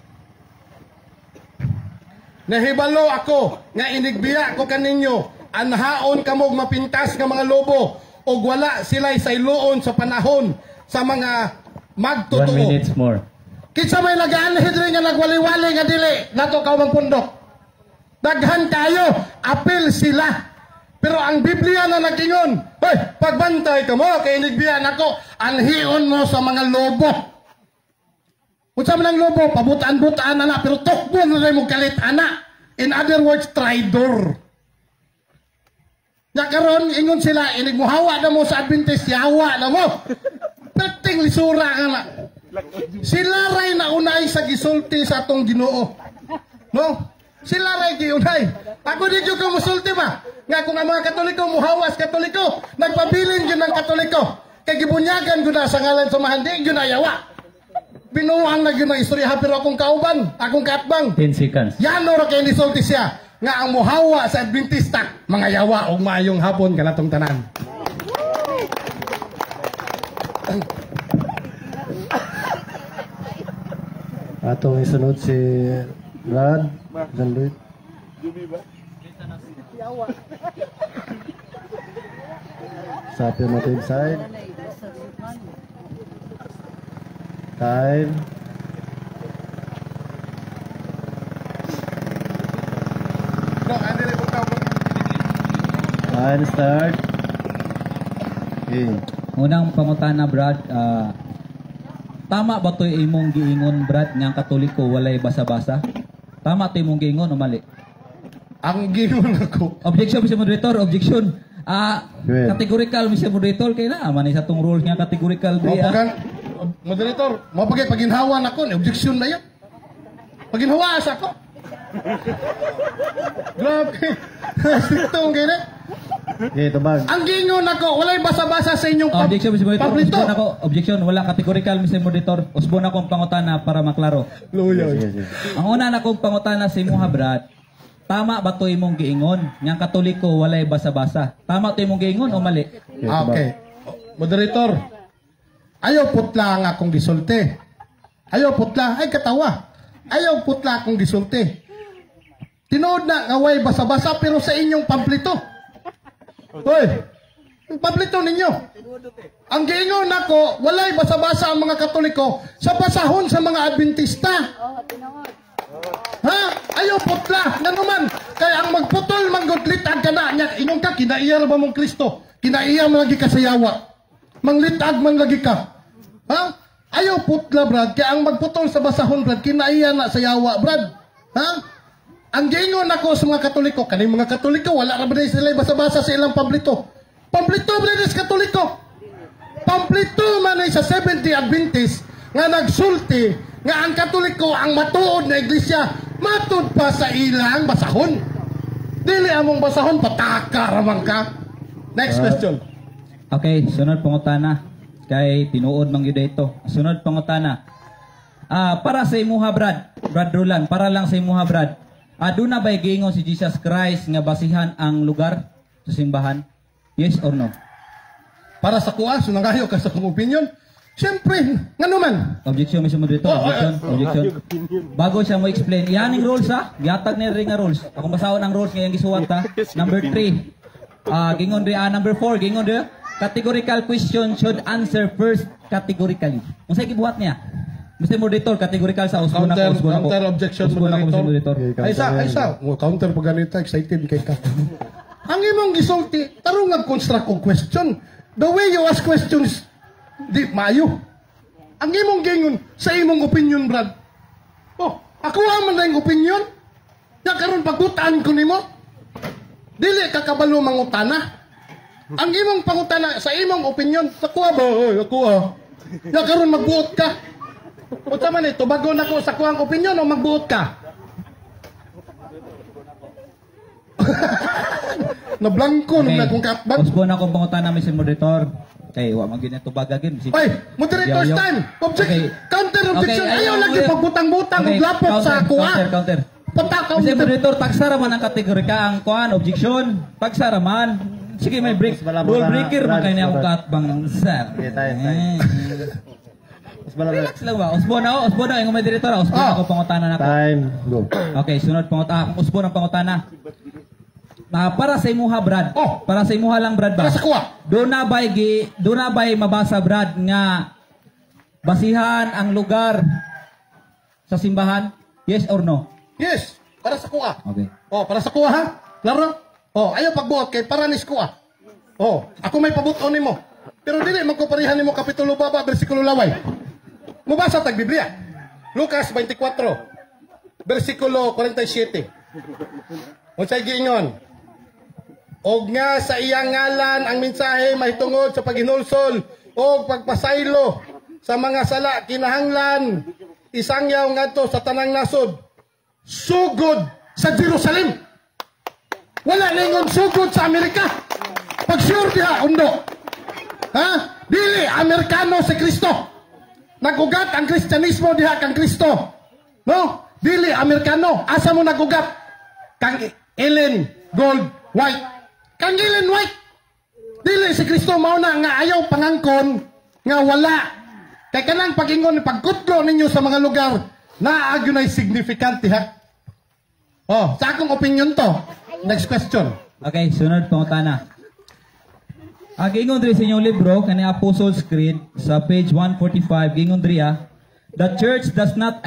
Nahibalo ako nga inigbiya ko kaninyo anhaon kamog mapintas nga mga lobo og wala sila sa iluon sa panahon sa mga 1 magtotoo. minutes more. Kinsa may nag-aanhid rin nga nagwali-wali nga dili nato kaumang pundok. Daghan kayo, apil sila. Pero ang Biblia na nagingon, hoy, pagbantay ka mo, kay inigbiyan ako, anhion mo sa mga lobo. Unsa man ang lobo, pabutaan-butaan na pero tukbo na rin mo kalit ana. In other words, traitor. Nya karon ingon sila, inigmuhawa na mo sa Adventist, yawa na mo. Perting lisura ka na. Sila ray na unay sa gisulti sa atong Ginoo. No? Sila ray giunay. Ako di ko musulti ba? Nga kung ang mga Katoliko muhawas Katoliko, nagpabilin yun ng Katoliko. Kay gibunyagan ko na sa ngalan sa mahandi, yun na yawa. Binuang na yun ang istorya, pero akong kauban, akong kaatbang. 10 seconds. Yan ora kay nisulti siya. Nga ang muhawa sa Adventista, mga yawa o maayong hapon kanatong tanan. Atong isunod si Brad John Lloyd. Sa affirmative side. 5. And start. Okay. Unang pangutana, Brad, tama ba to imong giingon, Brad, nga ang Katoliko walay basa-basa? Tama to imong giingon o mali? Ang gingon ako. Objection, Mr. Moderator, objection. Well. Categorical, Mr. Moderator, kaya na, man isa tong rules nga categorical. Moderator, mapagay paginhawa na ko, objection na yan. Paginhawa sa ako. Grabe. Siktong ganyan. Okay, tubag. Ang gingon ako, walay basa-basa sa inyong Objection, Mr. Moderator. pablito. Usbon ako. Objection, wala categorical, Mr. Moderator. Usbon akong pangutana para maklaro. Luya. Sige, sige. Ang una na kong pangutana sa imuha, Brad, tama ba to imong giingon? Nga Katoliko walay basa-basa. Tama to imong giingon o mali? Okay, tubag. Okay. Moderator, ayaw putla nga akong gisulti. Ayaw putla, ay katawa. Ayaw putla akong gisulti. Tinood na nga way basa-basa pero sa inyong pamplito. Hoy, yung pamplito ninyo. Ang giingon nako, walay basa-basa ang mga Katoliko sa basahon sa mga Adventista. Ha? Ayaw putla. Nga naman, kaya ang magputol manggudlitag ka na. Inyong ka, kinaiya ba mong Kristo? Kinaiya man lagi ka sa yawa. Manglitag man lagi ka. Ha? Ayaw putla, Brad. Kaya ang magputol sa basahon, Brad, kinaiya na sa yawa, Brad. Ha? Ang gingon ako sa mga Katoliko, kaning mga Katoliko, wala na ba na sila basa-basa sa ilang pamplito? Pamplito, Brad, sa Katoliko. Pamplito man ay sa 70 Adventist nga nagsulti nga ang Katoliko ang matuod na iglesia matud pa sa ilang basahon. Dili among basahon, pataka ramang ka. Next question. Okay, sunod pangutana. Kay tinuod man gyud ito. Sunod pangutana. Para sa imuha, Brad Roland, para lang sa imuha, Brad. Aduna ba'y giingon si Jesus Christ nga basihan ang lugar sa simbahan? Yes or no? Para sa kuha, sunangayo ka sa kong opinion. Siyempre, nga naman. Objection, Mr. Moderator. Objection. Bago siya mo explain. Yan ang rules, ha? Gihatag ni ring nga rules. Akong basahon ang rules ngayong gisuwat, ha? Number 3. Gingon rin. Number 4. Gingon rin. Categorical question should answer first categorically. Kung sa'yo gibuhat niya. Mr. Moderator, categorical sa usbon ako. Counter objection, Usbon ako, Mr. Moderator. Ay sa. Counter pa ganito, excited kay ka. Ang imong gisulti, tarong nag-construct og question. The way you ask questions, di maayo. Ang imong gingon sa imong opinion, Brad. Oh, ako man na yung opinion. Ya karon pagkutaan ko nimo. Dili ka kabalo mangutana. Ang imong pangutana sa imong opinion, sa kuha ba? Oy, ako Ya karon magbuot ka. Unsa man ito, bago nako sa kuhang opinion o magbuot ka? Nablangko nung akong katbag. Usbon akong pangutana Mr. Moderator. Okay, wa man gyud tubagagin. Ay, moderator's time. Object, Okay. counter objection. Okay, Ayaw ayaw, lagi ayaw. pagbutang-butang ug lapot sa kuha. Counter. Patakaw Mr. Moderator, tagsara man ang kategori ka ang kuan objection. Tagsara man. Sige, may break. Rule breaker man kayo niya akong katbang sir. Okay, tayo. Relax lang ba? Usbon na, yung moderator. Usbon ako pangutana na ko. Time, go. Okay, sunod pangutana. Usbon ang pangutana. Para sa imuha, Brad. Oh. Para sa imuha lang, Brad ba? Para sa kuha. Doon na ba'y mabasa, Brad, nga basihan ang lugar sa simbahan? Yes or no? Yes, para sa kuha. Okay. Oh, para sa kuha ha? Klaro? Oh, ayaw pagbuot kay para nis kuha. Oh, ako may pabuton nimo. Pero dili magkoparihan nimo kapitulo baba bersikulo laway. Mubasa tag Biblia. Lucas 24 bersikulo 47. Unsay giingon? Og nga sa iyang ngalan ang mensahe mahitungod sa paghinulsol o pagpasaylo sa mga sala kinahanglan isangyaw ngadto sa tanang nasod. Sugod sa Jerusalem. Wala ningon sugod sa Amerika. Pag sure diha, undo. Ha? Dili, Amerikano si Kristo. Nagugat ang Kristyanismo diha kang Kristo. No? Dili, Amerikano. Asa mo nagugat? Kang Ellen Gold White. Kang Ellen White. Dili si Kristo mauna nga ayaw pangangkon nga wala. Kay kanang pagingon pagkutlo ninyo sa mga lugar na agyunay significant diha. Oh, sa akong opinion to. Next question. Okay, sunod pangutana. Ang gingon diri sa inyong libro, kani Apostles' Creed, sa page 145, gingon diri the church does not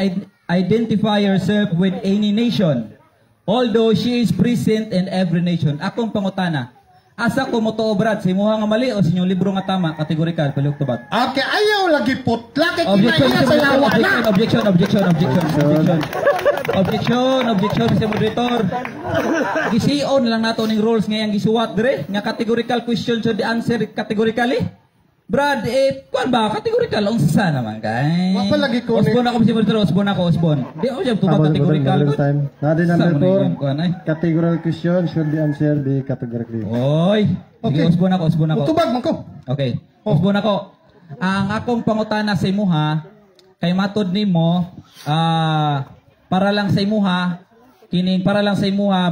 identify herself with any nation, although she is present in every nation. Akong pangutana, asa ko mo to, Brad, sa imuha nga mali o sa inyong libro nga tama, kategorikal, palihog tubag? Okay, ayaw lagi putla kay Objection, kinaiya sa lawa na. objection, Mr. Moderator. Gision lang nato ning rules ngayang gisuwat dire nga categorical question should answer categorically. Brad, kuan ba categorical unsa naman kay? Wa pa lagi ko ni- Osbon ako Mr. Moderator, osbon. Di ako siya tubag categorical. Time. Nadi number Sa 4. kuan ay. Categorical question should be answered be categorically. Oy. Sige, Okay. osbon ako. Tubag man ko. Okay. Osbon ako. Ang akong pangutana sa imuha kay matod nimo para lang sa imuha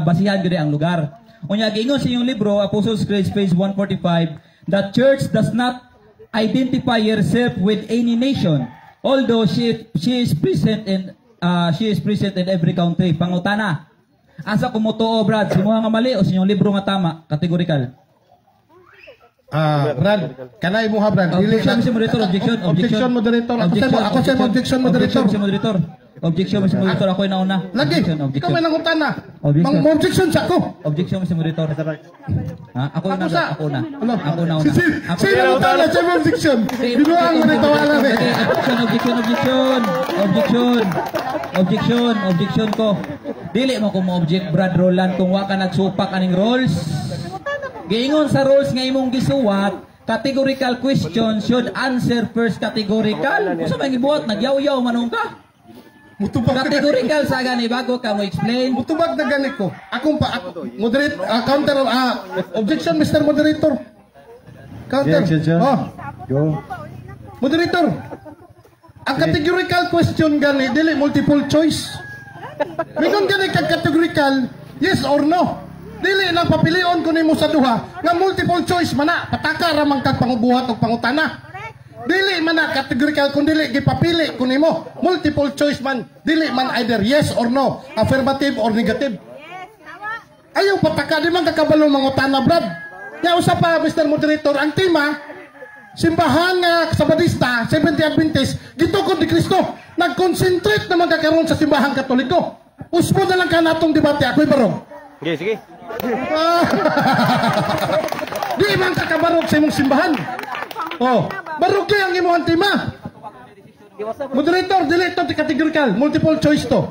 basihan gyud ang lugar. Unya giingon sa inyong libro Apostles' Creed page 145, the church does not identify herself with any nation, although she is present in every country. Pangutana. Asa ko mo tuo, Brad? Si imuha nga mali o sa inyong libro nga tama? Categorical. Brad, kanay mo ha, Brad. Objection, Mr. Moderator. Objection, moderator. Ako sa objection, moderator. Objection, Mr. Moderator. Objection, Mr. Moderator. Ako yung nauna. Lagi, Objection. ikaw may nangutana. Objection. Objection sa ako. Objection, Mr. Moderator. Ha? Ako yung Ako sa... Ako na. Ano? Ako na una. Ako Sino nangutana sa mga objection? Binuang mo na tawalan eh. Objection ko. Dili mo ko mo-object, Brad Roland, kung wa ka nagsupak aning rules. Giingon sa rules nga imong gisuwat, categorical question should answer first categorical. Kung sa mga gibuhat, nagyaw-yaw manong ka. Mutubag na Categorical sa gani, bago ka mo explain. Mutubag na ganit ko. Moderator, counter, objection, Mr. Moderator. Counter. Objection. Go. Moderator. Ang categorical question gani, dili multiple choice. Mingon gani kag categorical, yes or no. Dili lang papilion ko nimo sa duha nga multiple choice mana pataka ra man kag pangubuhat og pangutana. Dili man na categorical kun dili gipapili ko nimo multiple choice man dili man either yes or no, affirmative or negative. Ayaw pataka di man kakabalo mangutana, Brad. Nya usa pa, Mr. Moderator, ang tema simbahan nga Sabadista, Seventh-day Adventist, gitukod ni Kristo. Nag-concentrate naman kakaroon sa simbahan Katoliko. Uspo na lang ka natong debate, ako'y barong. Sige. Di man kakabarog sa imong simbahan. Oh, barog kay ang imong tema. Moderator, dili ito categorical, multiple choice to.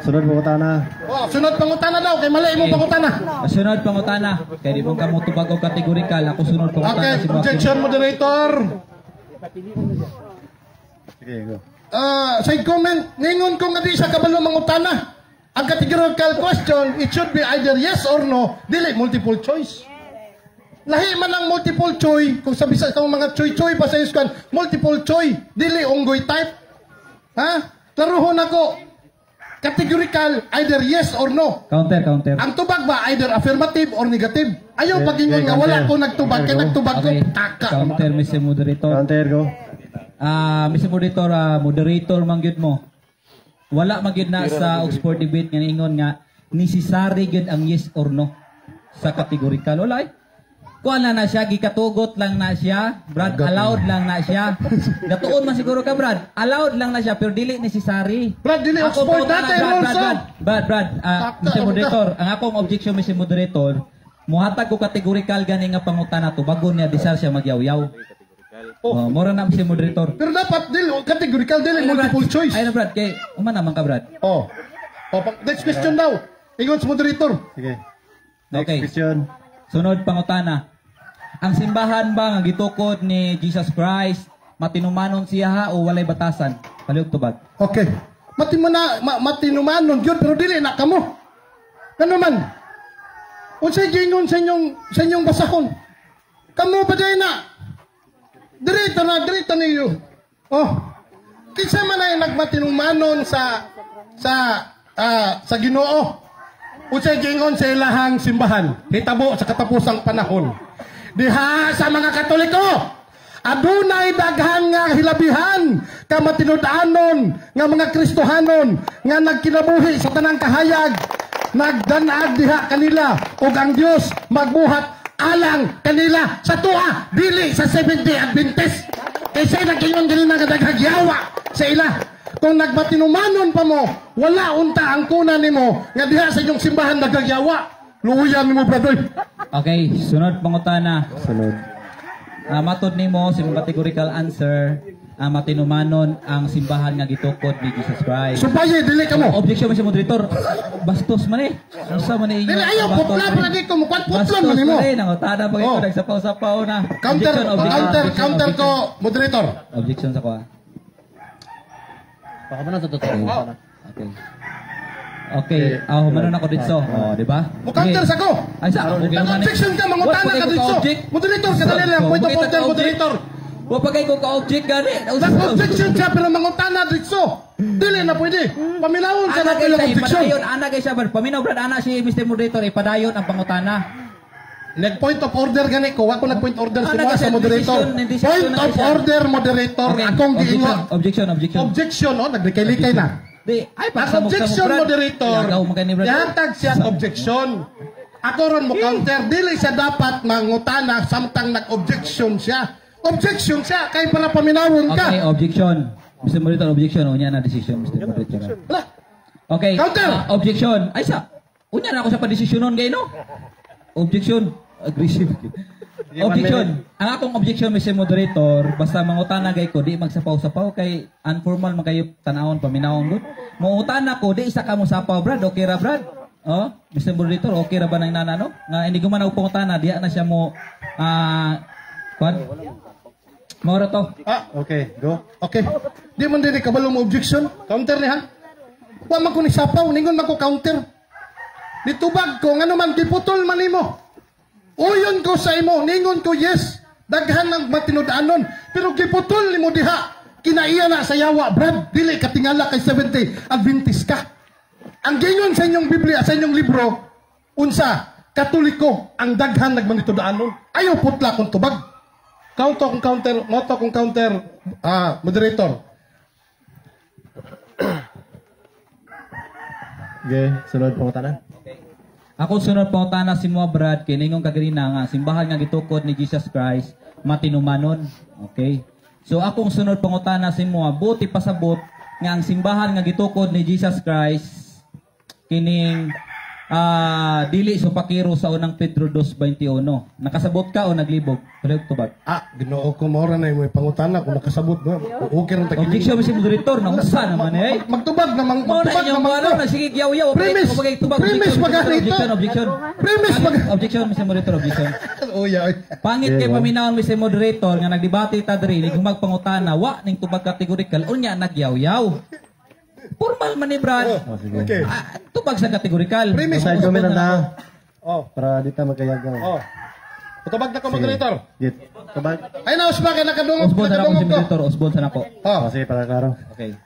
Sunod pangutana. Oh, sunod pangutana daw kay mali mo pangutana. Sunod pangutana. Kaya di mo kamo tubag o kategorikal. Ako sunod pangutana Okay, si Joaquin. objection moderator. Sige, go. Side comment, ningon ko nga di sa kabalo mangutana. Ang categorical question, it should be either yes or no, dili multiple choice. Lahi man ang multiple choice, kung sabi sa mga choy-choy pa sa iskan, multiple choice, dili unggoy type. Ha? Laruhon ako. Categorical, either yes or no. Counter. Ang tubag ba, either affirmative or negative. Ayaw pag-ingon nga wala ko nagtubag, kaya nagtubag ko, Okay. taka. Counter, Mr. Moderator. Counter, go. Mr. Moderator, moderator mangyud mo. Wala magyud na sa Oxford debate nga ningon nga necessary gyud ang yes or no sa categorical. Wala eh. Kuha na siya, gikatugot lang na siya. Brad, allowed lang na siya. Gatuon man siguro ka, Brad. Allowed lang na siya, pero dili necessary. Brad, dili Ako Oxford pa dati, Brad, also. Brad, Mr. Moderator, ang akong objection, Mr. Moderator, muhatag ko categorical gani nga pangutana to, bago niya disar siya magyaw-yaw. Oh, mora na, Mr. Moderator. Pero dapat, dili, categorical, dili multiple choice. Ayun na, Brad, kay, uman naman ka, Brad. Oh. Next question daw. Ingon sa moderator. Sige. Next Okay. question. Sunod pangutana. Ang simbahan ba nga gitukod ni Jesus Christ matinumanon siya ha o walay batasan? Palihog tubag. Okay. Matinumanon yun, pero dili na kamo. Ano man? Unsay gingon sa inyong basahon. Kamo ba dahil na? Dirito niyo. Oh. Kinsa man ay nagmatinumanon sa Ginoo. Unsay gingon sa ilahang simbahan. Hitabo sa katapusang panahon. Diha sa mga Katoliko, adunay daghang nga hilabihan ka matinud-anon nga mga Kristohanon nga nagkinabuhi sa tanang kahayag, nagdanag diha kanila ug ang Dios magbuhat alang kanila sa tuwa dili sa 70 Adventist. Kaysa nagkingon kanila nga daghagyawa sa ila. Kung nagmatinumanon pa mo, wala unta ang kuna nimo nga diha sa inyong simbahan daghagyawa. Luyan nimo brother. Okay, sunod pangutana. Sunod. Matod nimo sa mga categorical answer, matinumanon ang simbahan nga gitukod ni Jesus Christ. Subaye dili ka mo. Objection Mr. Moderator. Bastos man eh. Unsa man eh inyo? Dili ayaw putla pa lagi ko mo kwan putlon Bastos man nimo. man eh. Nangutana pa Oh. ito. Nagsapaw-sapaw na. Counter ko moderator. Objection sa ko. Baka ba na totoo? Okay. Okay, humanon ako dito. Oh, di ba? Mo counter sa ko. Ay sa. Okay, Objection ka mangutana ka dito. Moderator ka dali lang point of order moderator. Wa pa kay ko ka-object gani. Nag-objection siya pero mangutana dito. Dili na pwede. Paminawon ka na Ana yung kay objection. padayon, ana kay siya paminaw brad ana si Mr. Moderator ipadayon ang pangutana. Nag-point of order gani ko. Ako nag-point order Ano sa kasi, moderator. decision Point na of siya. order moderator. Akong giingon. Objection. Objection, oh, naglikay-likay na. Di, ay Ang objection moderator, Yagaw mo kay ni brad. yatag siya ang objection. Ako ron mo counter, dili siya dapat mangutana samtang nag-objection siya. Objection siya, kay para paminawon Okay, ka. objection. Mr. Moderator, objection. Unya na decision, Mr. Moderator. Wala. Okay. Counter! Objection. Ay sa. Unya na ako sa padesisyonon gay no. Objection. Aggressive. Objection. Ang akong objection, Mr. Moderator, basta mangutana gay ko, di magsapaw-sapaw kay informal man kayo tanawon paminawon gud. Mangutana ko, di isa ka mo sapaw, Brad. Okay ra, Brad? Oh, Mr. Moderator, okay ra ba nang nana no? Nga hindi ko man og pangutana, diha na siya mo kwan. Mora to. Okay, go. Okay. Di man din kabalo mo objection. Counter ni ha. Wa man ko ni sapaw, ningon man ko counter. Nitubag ko ngano man giputol man nimo. Uyon ko sa imo, ningon ko yes. Daghan ng matinud-anon, pero giputol nimo diha. Kinaiya na sa yawa, Brad. Dili ka tingala kay 70 Adventist ka. Ang gingon sa inyong Biblia, sa inyong libro, unsa, Katoliko ang daghan nagmanitud-anon. Ayaw putla kung tubag. Moto kung counter, moderator. Okay, sunod pangutana. Ako sunod pangutana si mo Brad kay ningong kaganina nga simbahan nga gitukod ni Jesus Christ matinumanon. Okay? So akong sunod pangutana si mo buti pasabot nga ang simbahan nga gitukod ni Jesus Christ kining dili supakiro sa unang Pedro 2:21. Nakasabot ka o naglibog? Pareho tubag. Ginoo ko maura na yung pangutana kung nakasabot mo. Okay rin tagili. Objection si moderator na unsa naman eh. Magtubag namang Mo na inyong ano na sige yaw-yaw. Premise. Premise magani ito. Objection. Premise Objection Mr. Moderator, objection. Pangit kay paminawon Mr. Moderator nga nagdebate ta diri ning magpangutana wa ning tubag kategorikal unya nagyaw-yaw. Formal man ni Brad. Okay. Tubag sa kategorikal. Premise. Side comment na. Oh. Para di ta magkayagaw. Oh. Tubag na ko moderator. Git. Tabag. Ay na usba kay nakadungog. Osbon sa nako si ko. Moderator, osbon sa nako. Oh. Sige, para klaro. Okay.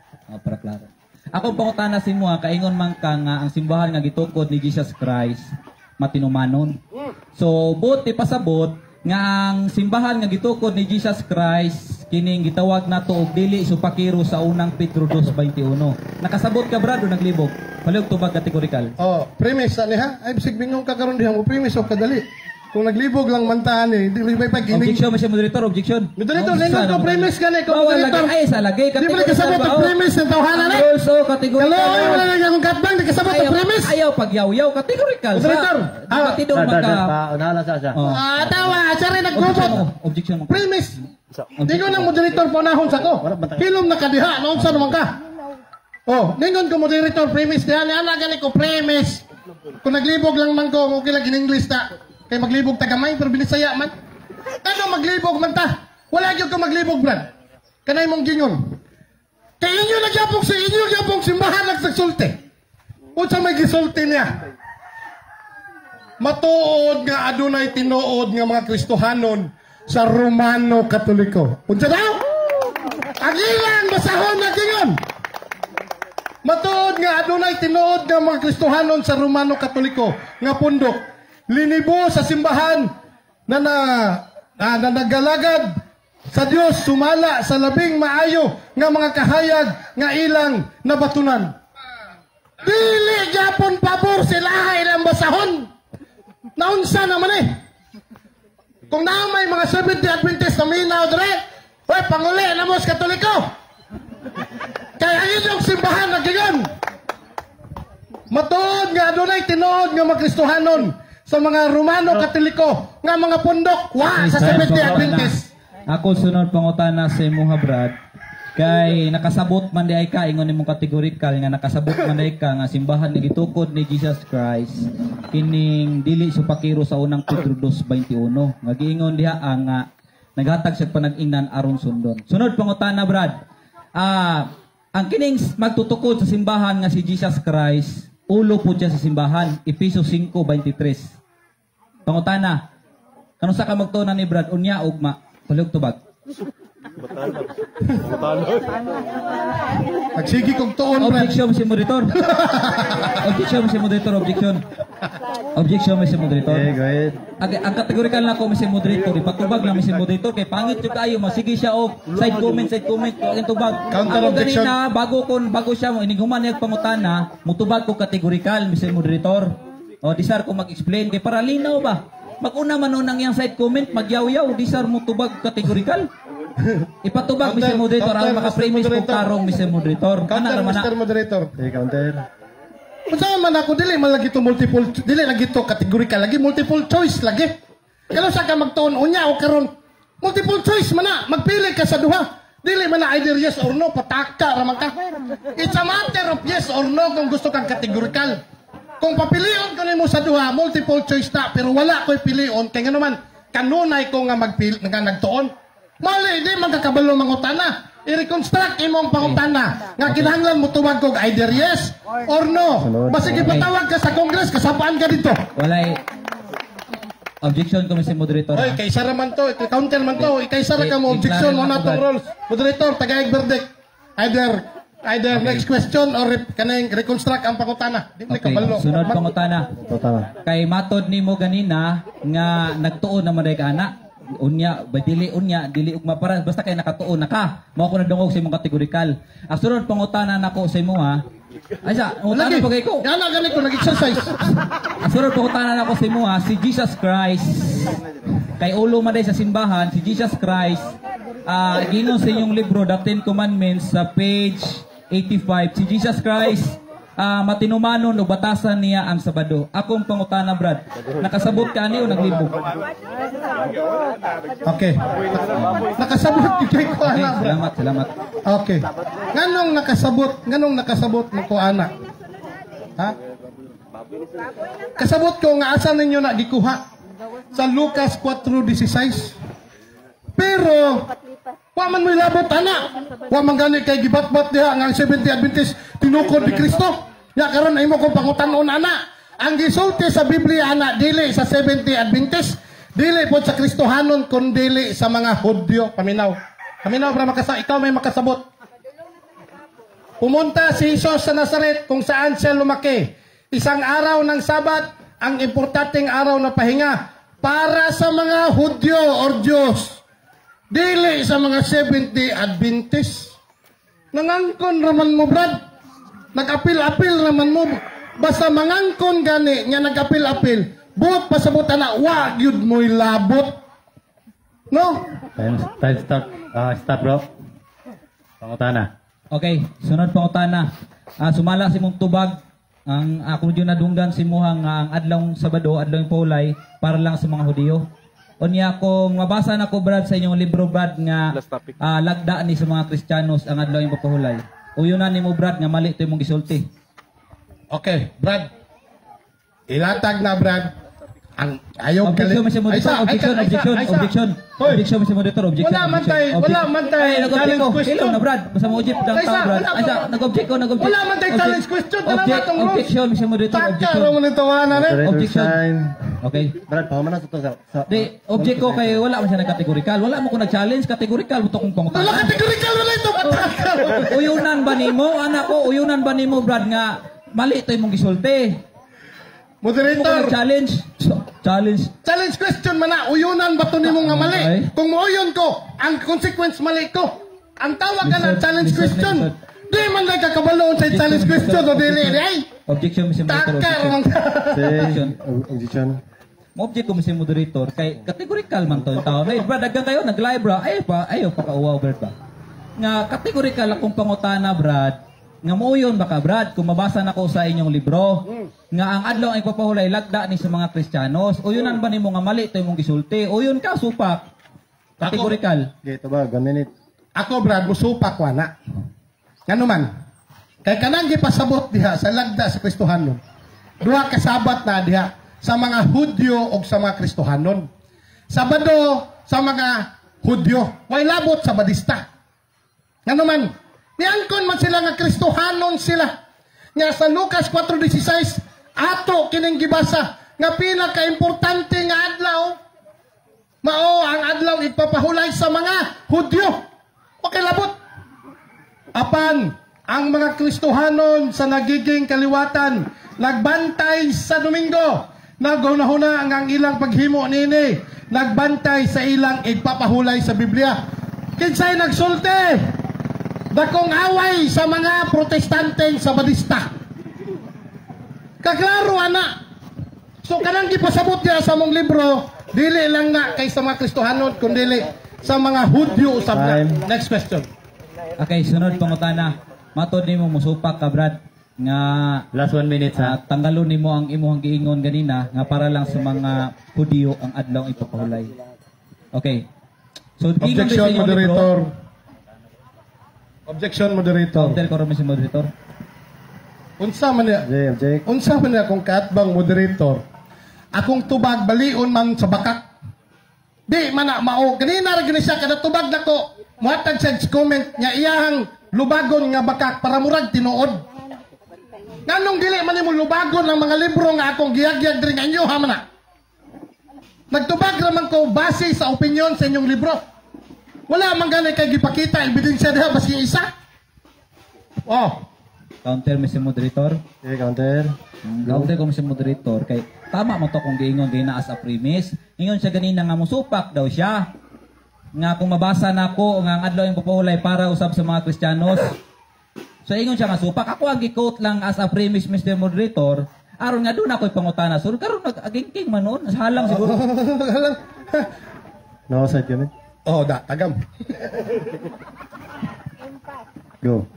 Para klaro. Ako pangutana si mo kaingon man ka nga ang simbahan nga gitukod ni Jesus Christ matinumanon. So buti pasabot nga ang simbahan nga gitukod ni Jesus Christ kining gitawag nato og dili supakiro sa unang Pedro 2:21. Nakasabot ka brad o naglibog? Palihog tubag kategorikal. Oh, premise ani ha? Ay bisig bingong ka karon diha mo premise o kadali. Kung naglibog lang mantaan eh, di may pag-inig. Objection Mr. Moderator, objection. Moderator, lingkod ko premise ka na ikaw Bawal moderator. lagi ay sa lagi Di ba kasabot ang premise ng tawhana na? Also kategorikal. Hello, ay wala na akong katbang, di kasabot ang premise. Ayaw pagyaw-yaw kategorikal. Moderator, Batidor magka. Unahala siya. Tawa, sari nagbobot. Objection mo. Premise. Ningon ang moderator panahon sa ko. Hilom na kadiha, noon sa naman ka. Oh, ningon ko moderator premise diha, ana gani ko premise. Kung naglibog lang man ko, okay lang in English ta. Kay maglibog ta gamay pero binisaya man. Ano maglibog man ta? Wala gyud ko maglibog brad. Kanay mong gingon. Kay inyo nagyapong sa inyo gyapong simbahan nagsulti. Unsa may gisulti niya? Matuod nga adunay tinuod nga mga Kristohanon sa Romano Katoliko. Unsa daw? Ang ilang basahon na gingon. Matuod nga adunay tinuod nga mga Kristohanon sa Romano Katoliko nga pundok. Linibo sa simbahan na nagalagad sa Dios sumala sa labing maayo nga mga kahayag nga ilang nabatunan. Dili gyapon pabor sila ilang basahon. Naunsa naman eh. Kung naamay mga Seventh Day Adventist na minaw dire, oy panguli na mo sa Katoliko. Kaya ang inyong simbahan nagigon. Matuod nga adunay tinuod nga mga Kristohanon sa mga Romano Katoliko nga mga pundok sa Seventh Day Adventist. Ako sunod pangutana sa imuha brad. Kay nakasabot man di ay ka ingon imong kategorikal nga nakasabot man di ka nga simbahan ni gitukod ni Jesus Christ kining dili supakiro sa unang Pedro 2:21. Nga giingon diha nga naghatag siya panag-ingnan aron sundon. Sunod pangutana brad. Ang kining magtutukod sa simbahan nga si Jesus Christ, ulo po siya sa simbahan, Efesos 5:23. Pangutana, kano sa ka magtunan ni Brad, unya ugma, palihog tubag. Nagsigi kong tuon, Brad. Objection si moderator. Objection si moderator, objection. Objection si moderator. Okay, go ahead. Ang kategorikal na ko si moderator, ipatubag lang si moderator kay pangit jud kayo, masige siya og side comment, ang tubag. Counter Ako objection. ganina bago siya mo iniguman niya pangutana, mutubag ko kategorikal Mr. Moderator. O disar ko mag-explain kay para linaw ba. Maguna man unang yang side comment, magyaw-yaw, disar mo tubag kategorikal. Ipatubag Mr. Moderator, ang maka-premise ko karong Mr. Moderator. Kana Counter, naman na. Mr. Moderator. Okay, counter. Unsa man ako dili man lagi to multiple, dili lagi to categorical, lagi multiple choice lagi. Kalo sa ka magtuon unya o karon multiple choice man na, magpili ka sa duha. Dili man na either yes or no, pataka ra man ka. It's a matter of yes or no kung gusto kang categorical. Kung papilion ko nimo sa duha, multiple choice ta, pero wala ko'y pilion kay nga naman kanunay ko nga magpili nga nagtuon. Mali di magkakabalo mangutana. I-reconstruct imong pangutana nga kinahanglan mo tuwag kog either yes or no. Basta gipatawag ka sa Congress, kasapaan ka dito. Walay objection ko Mr. Moderator. Oy, kay Sara man to, counter man to, kay Sara ka mo objection mo na tong rules. Moderator, tagaig verdict. Either next question or kanang reconstruct ang pangutana. Di Okay, kabalo. sunod pangutana. Tama. Kay matod nimo ganina nga nagtuon naman day ka ana. Unya, dili ugma para basta kay nakatuon na ka. Mao ko nadungog sa imong kategorikal. Ang sunod pangutana nako sa imo ha. Ay sa, utana pagay ko. Yan na ganito nag-exercise. Ang sunod pangutana nako sa imo ha, si Jesus Christ. Kay ulo man day sa simbahan, si Jesus Christ. Ginon sa inyong libro, The Ten Commandments, sa page 85, si Jesus Christ matinumanon o batasan niya ang Sabado. Akong pangutana, Brad. Nakasabot ka ani o naglibog? Okay. Nakasabot kay ko Okay, ana. salamat, salamat. Okay. Nganong nakasabot mo ko ana? Ha? Kasabot ko nga asa ninyo na gikuha sa Lucas 4:16. Pero wa man mo ilabot ana. Wa man gani kay gibatbat diha nga 70 Adventist tinukod ni Kristo. Ya karon ay mo ko pangutan-on ana. Ang gisulti sa Biblia ana dili sa 70 Adventist, dili pod sa Kristohanon kun dili sa mga Hudyo. Paminaw. Paminaw para ikaw may makasabot. Pumunta si Jesus sa Nazaret kung saan siya lumaki. Isang araw ng Sabat, ang importanteng araw na pahinga para sa mga Hudyo or Diyos. Dili sa mga 70 Adventist. Nangangkon raman mo, Brad. Nag-apil-apil raman mo. Basta mangangkon gani nga nag-apil-apil. Buot pasabutan na, wag yun mo'y labot. No? Time stop. Stop, bro. Pangutana. Okay, sunod pangutana. Sumala si mong tubag. Ang akong yun nadunggan si Muhang ang adlong Sabado, adlong Paulay, para lang sa mga Hudiyo. Unya kung mabasa na ko, Brad, sa inyong libro, Brad, nga Last topic. lagda ni sa mga Kristiyanos ang adlong papahulay. Uyunan ni mo, Brad, nga mali ito yung gisulti. Okay, Brad. Ilatag na, Brad. Ang ayaw Objection, Mr. Monitor. Objection. Hoy. Objection, Mr. Monitor. Objection. Wala man tay Ay, nag-object challenge ko. question. Hello na, Brad. Basta mo ujip ng Isa, tao, Brad. wala Ay, ko. nag-object ko. Wala man tay challenge question. Tala na itong rules. Objection, Mr. Monitor. Taka Objection. ro mo nito na rin. Objection. Sign. Okay. Brad, pamaman na sa Di, object ko kay wala man siya nag-categorical. Wala mo ko nag-challenge. Categorical. Buto kong Wala pangutana. kategorikal wala ito. Mataka. Uyunan ba nimo? Anak ko, uyunan ba nimo, Brad, nga mali ito yung gisulti? Mo ko Moderator. nag-challenge. Challenge. Challenge question man na. Uyunan ba ito ni mo nga mali? Okay. Kung mauyon ko, ang consequence mali ko. Ang tawag ka ng challenge question. Di man lang kakabaloon sa challenge question o dili. Ay, Objection, Mr. Moderator. taka Objection. ramang Say, objection. Mo-object ko, Mr. Moderator, kay categorical man to yung tao. Ay, Brad, agad kayo, nag-live, bro. Ayaw pa kauwaw, Brad, ba? Nga, categorical akong pangutana, Brad. Nga muuyon baka, Brad, kung mabasa na ko sa inyong libro, nga ang adlaw ay papahulay lagda ni sa mga Kristiyanos. Uyunan ba ni mo nga mali ito yung gisulti? Uyon ka, supak. Categorical. Okay, ito ba? 1 minute. Ako, Brad, musupak wa na. Ngano man? Kay kanang gipasabot diha sa lagda sa Kristohanon. Duha ka sabat na diha sa mga Hudyo o sa mga Kristohanon. Sabado sa mga Hudyo. Way labot sa Badista. Ngano man? Niangkon man sila nga Kristohanon sila. Nga sa Lucas 4:16 ato kining gibasa nga pila ka importante nga adlaw mao ang adlaw ipapahulay sa mga Hudyo. Okay, labot. Apan, ang mga Kristohanon sa nagiging kaliwatan, nagbantay sa Domingo, nagunahuna ang ilang paghimo nini, nagbantay sa ilang ipapahulay sa Biblia. Kinsay nagsulti? Dakong away sa mga protestante sa Badista. Kaklaro, ana. So, kanang gipasabot niya sa mong libro, dili lang na kay sa mga Kristohanon, kundi dili sa mga Hudyo usab na. Time. Next question. Okay, sunod pangutana. Matod ni mo musupak ka, Brad. Nga Last 1 minute, ha? tangalon ni mo ang imuhang giingon ganina nga para lang sa mga Hudyo ang adlaw ang ipapahulay. Okay. So, giingon din sa Objection, inyong libro. moderator. Objection, moderator. Counter ko rin, Mr. Moderator. Unsa man niya? Object. Unsa man niya kung kaatbang moderator? Akong tubag balion man sa bakak. Di man na mao. Ganina ra gani siya kada tubag nako. Muhatag sa comment nga iyahang lubagon nga bakak para murag tinuod. Nganong dili man nimo lubagon ang mga libro nga akong giyagyag diri nga inyo ha man na. Nagtubag raman ko base sa opinion sa inyong libro. Wala man gani kay gipakita ebidensya diha basi isa. Oh, Counter, Mr. Moderator. Okay, counter. Counter ko, Mr. Moderator. Kay, tama mo to kung giingon din na as a premise. Ingon siya ganina nga musupak daw siya. Nga kung mabasa na ako nga ang adlaw yung papahulay para usab sa mga Kristiyanos. So ingon siya nga supak. Ako ang gi-quote lang as a premise, Mr. Moderator. Aron nga doon ako'y pangutana. So karon nag-aging-king man noon. Halang siguro. No side comment. oh da tagam. Go.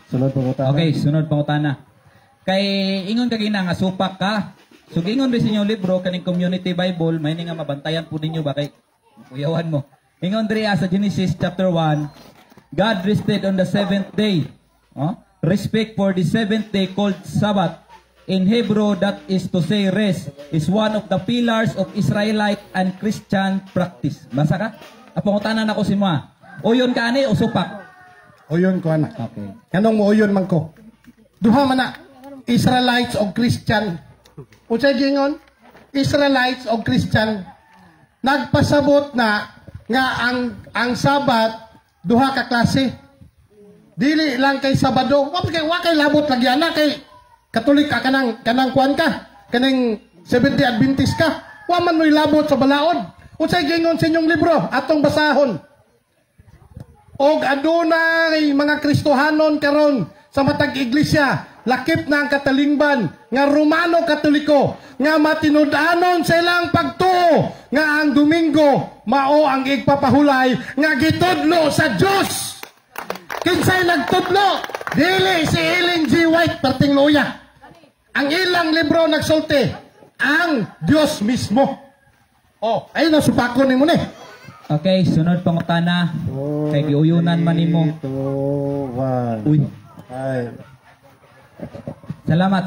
Sunod pangutana. Okay, sunod pangutana. Kay ingon ka gina nga supak ka. So ingon rin sa inyong libro kaning Community Bible, may nga mabantayan po ninyo ba kay kuyawan mo. Ingon diri sa Genesis chapter 1, God rested on the seventh day. Respect for the seventh day called Sabbath. In Hebrew, that is to say rest, is one of the pillars of Israelite and Christian practice. Basa ka? Apangutanan ako si Mua. Uyon ka ani o supak? Uyon ko ana. Okay. Kanong mo uyon man ko. Duha man na Israelites o Christian. Unsay gingon? Israelites o Christian nagpasabot na nga ang Sabat duha ka klase. Dili lang kay Sabado. Wa kay labot lagi ana kay Katolik ka kanang kuan ka. Kaning Seventh-day Adventist ka. Wa man mo'y labot sa balaod. Unsay gingon sa inyong libro atong basahon. Og adunay mga Kristohanon karon sa matag iglesia, lakip na ang katalingban nga Romano Katoliko nga matinud-anon sa ilang pagtuo nga ang Domingo mao ang igpapahulay nga gitudlo sa Dios. Kinsay nagtudlo? Dili si Ellen G. White perting luya. Ang ilang libro nagsulti ang Dios mismo. Oh, ay nasupakon nimo ni. Okay, sunod pangutana. Kay giuyunan man nimo. 3, 2, 1. Uy. Ay. Salamat.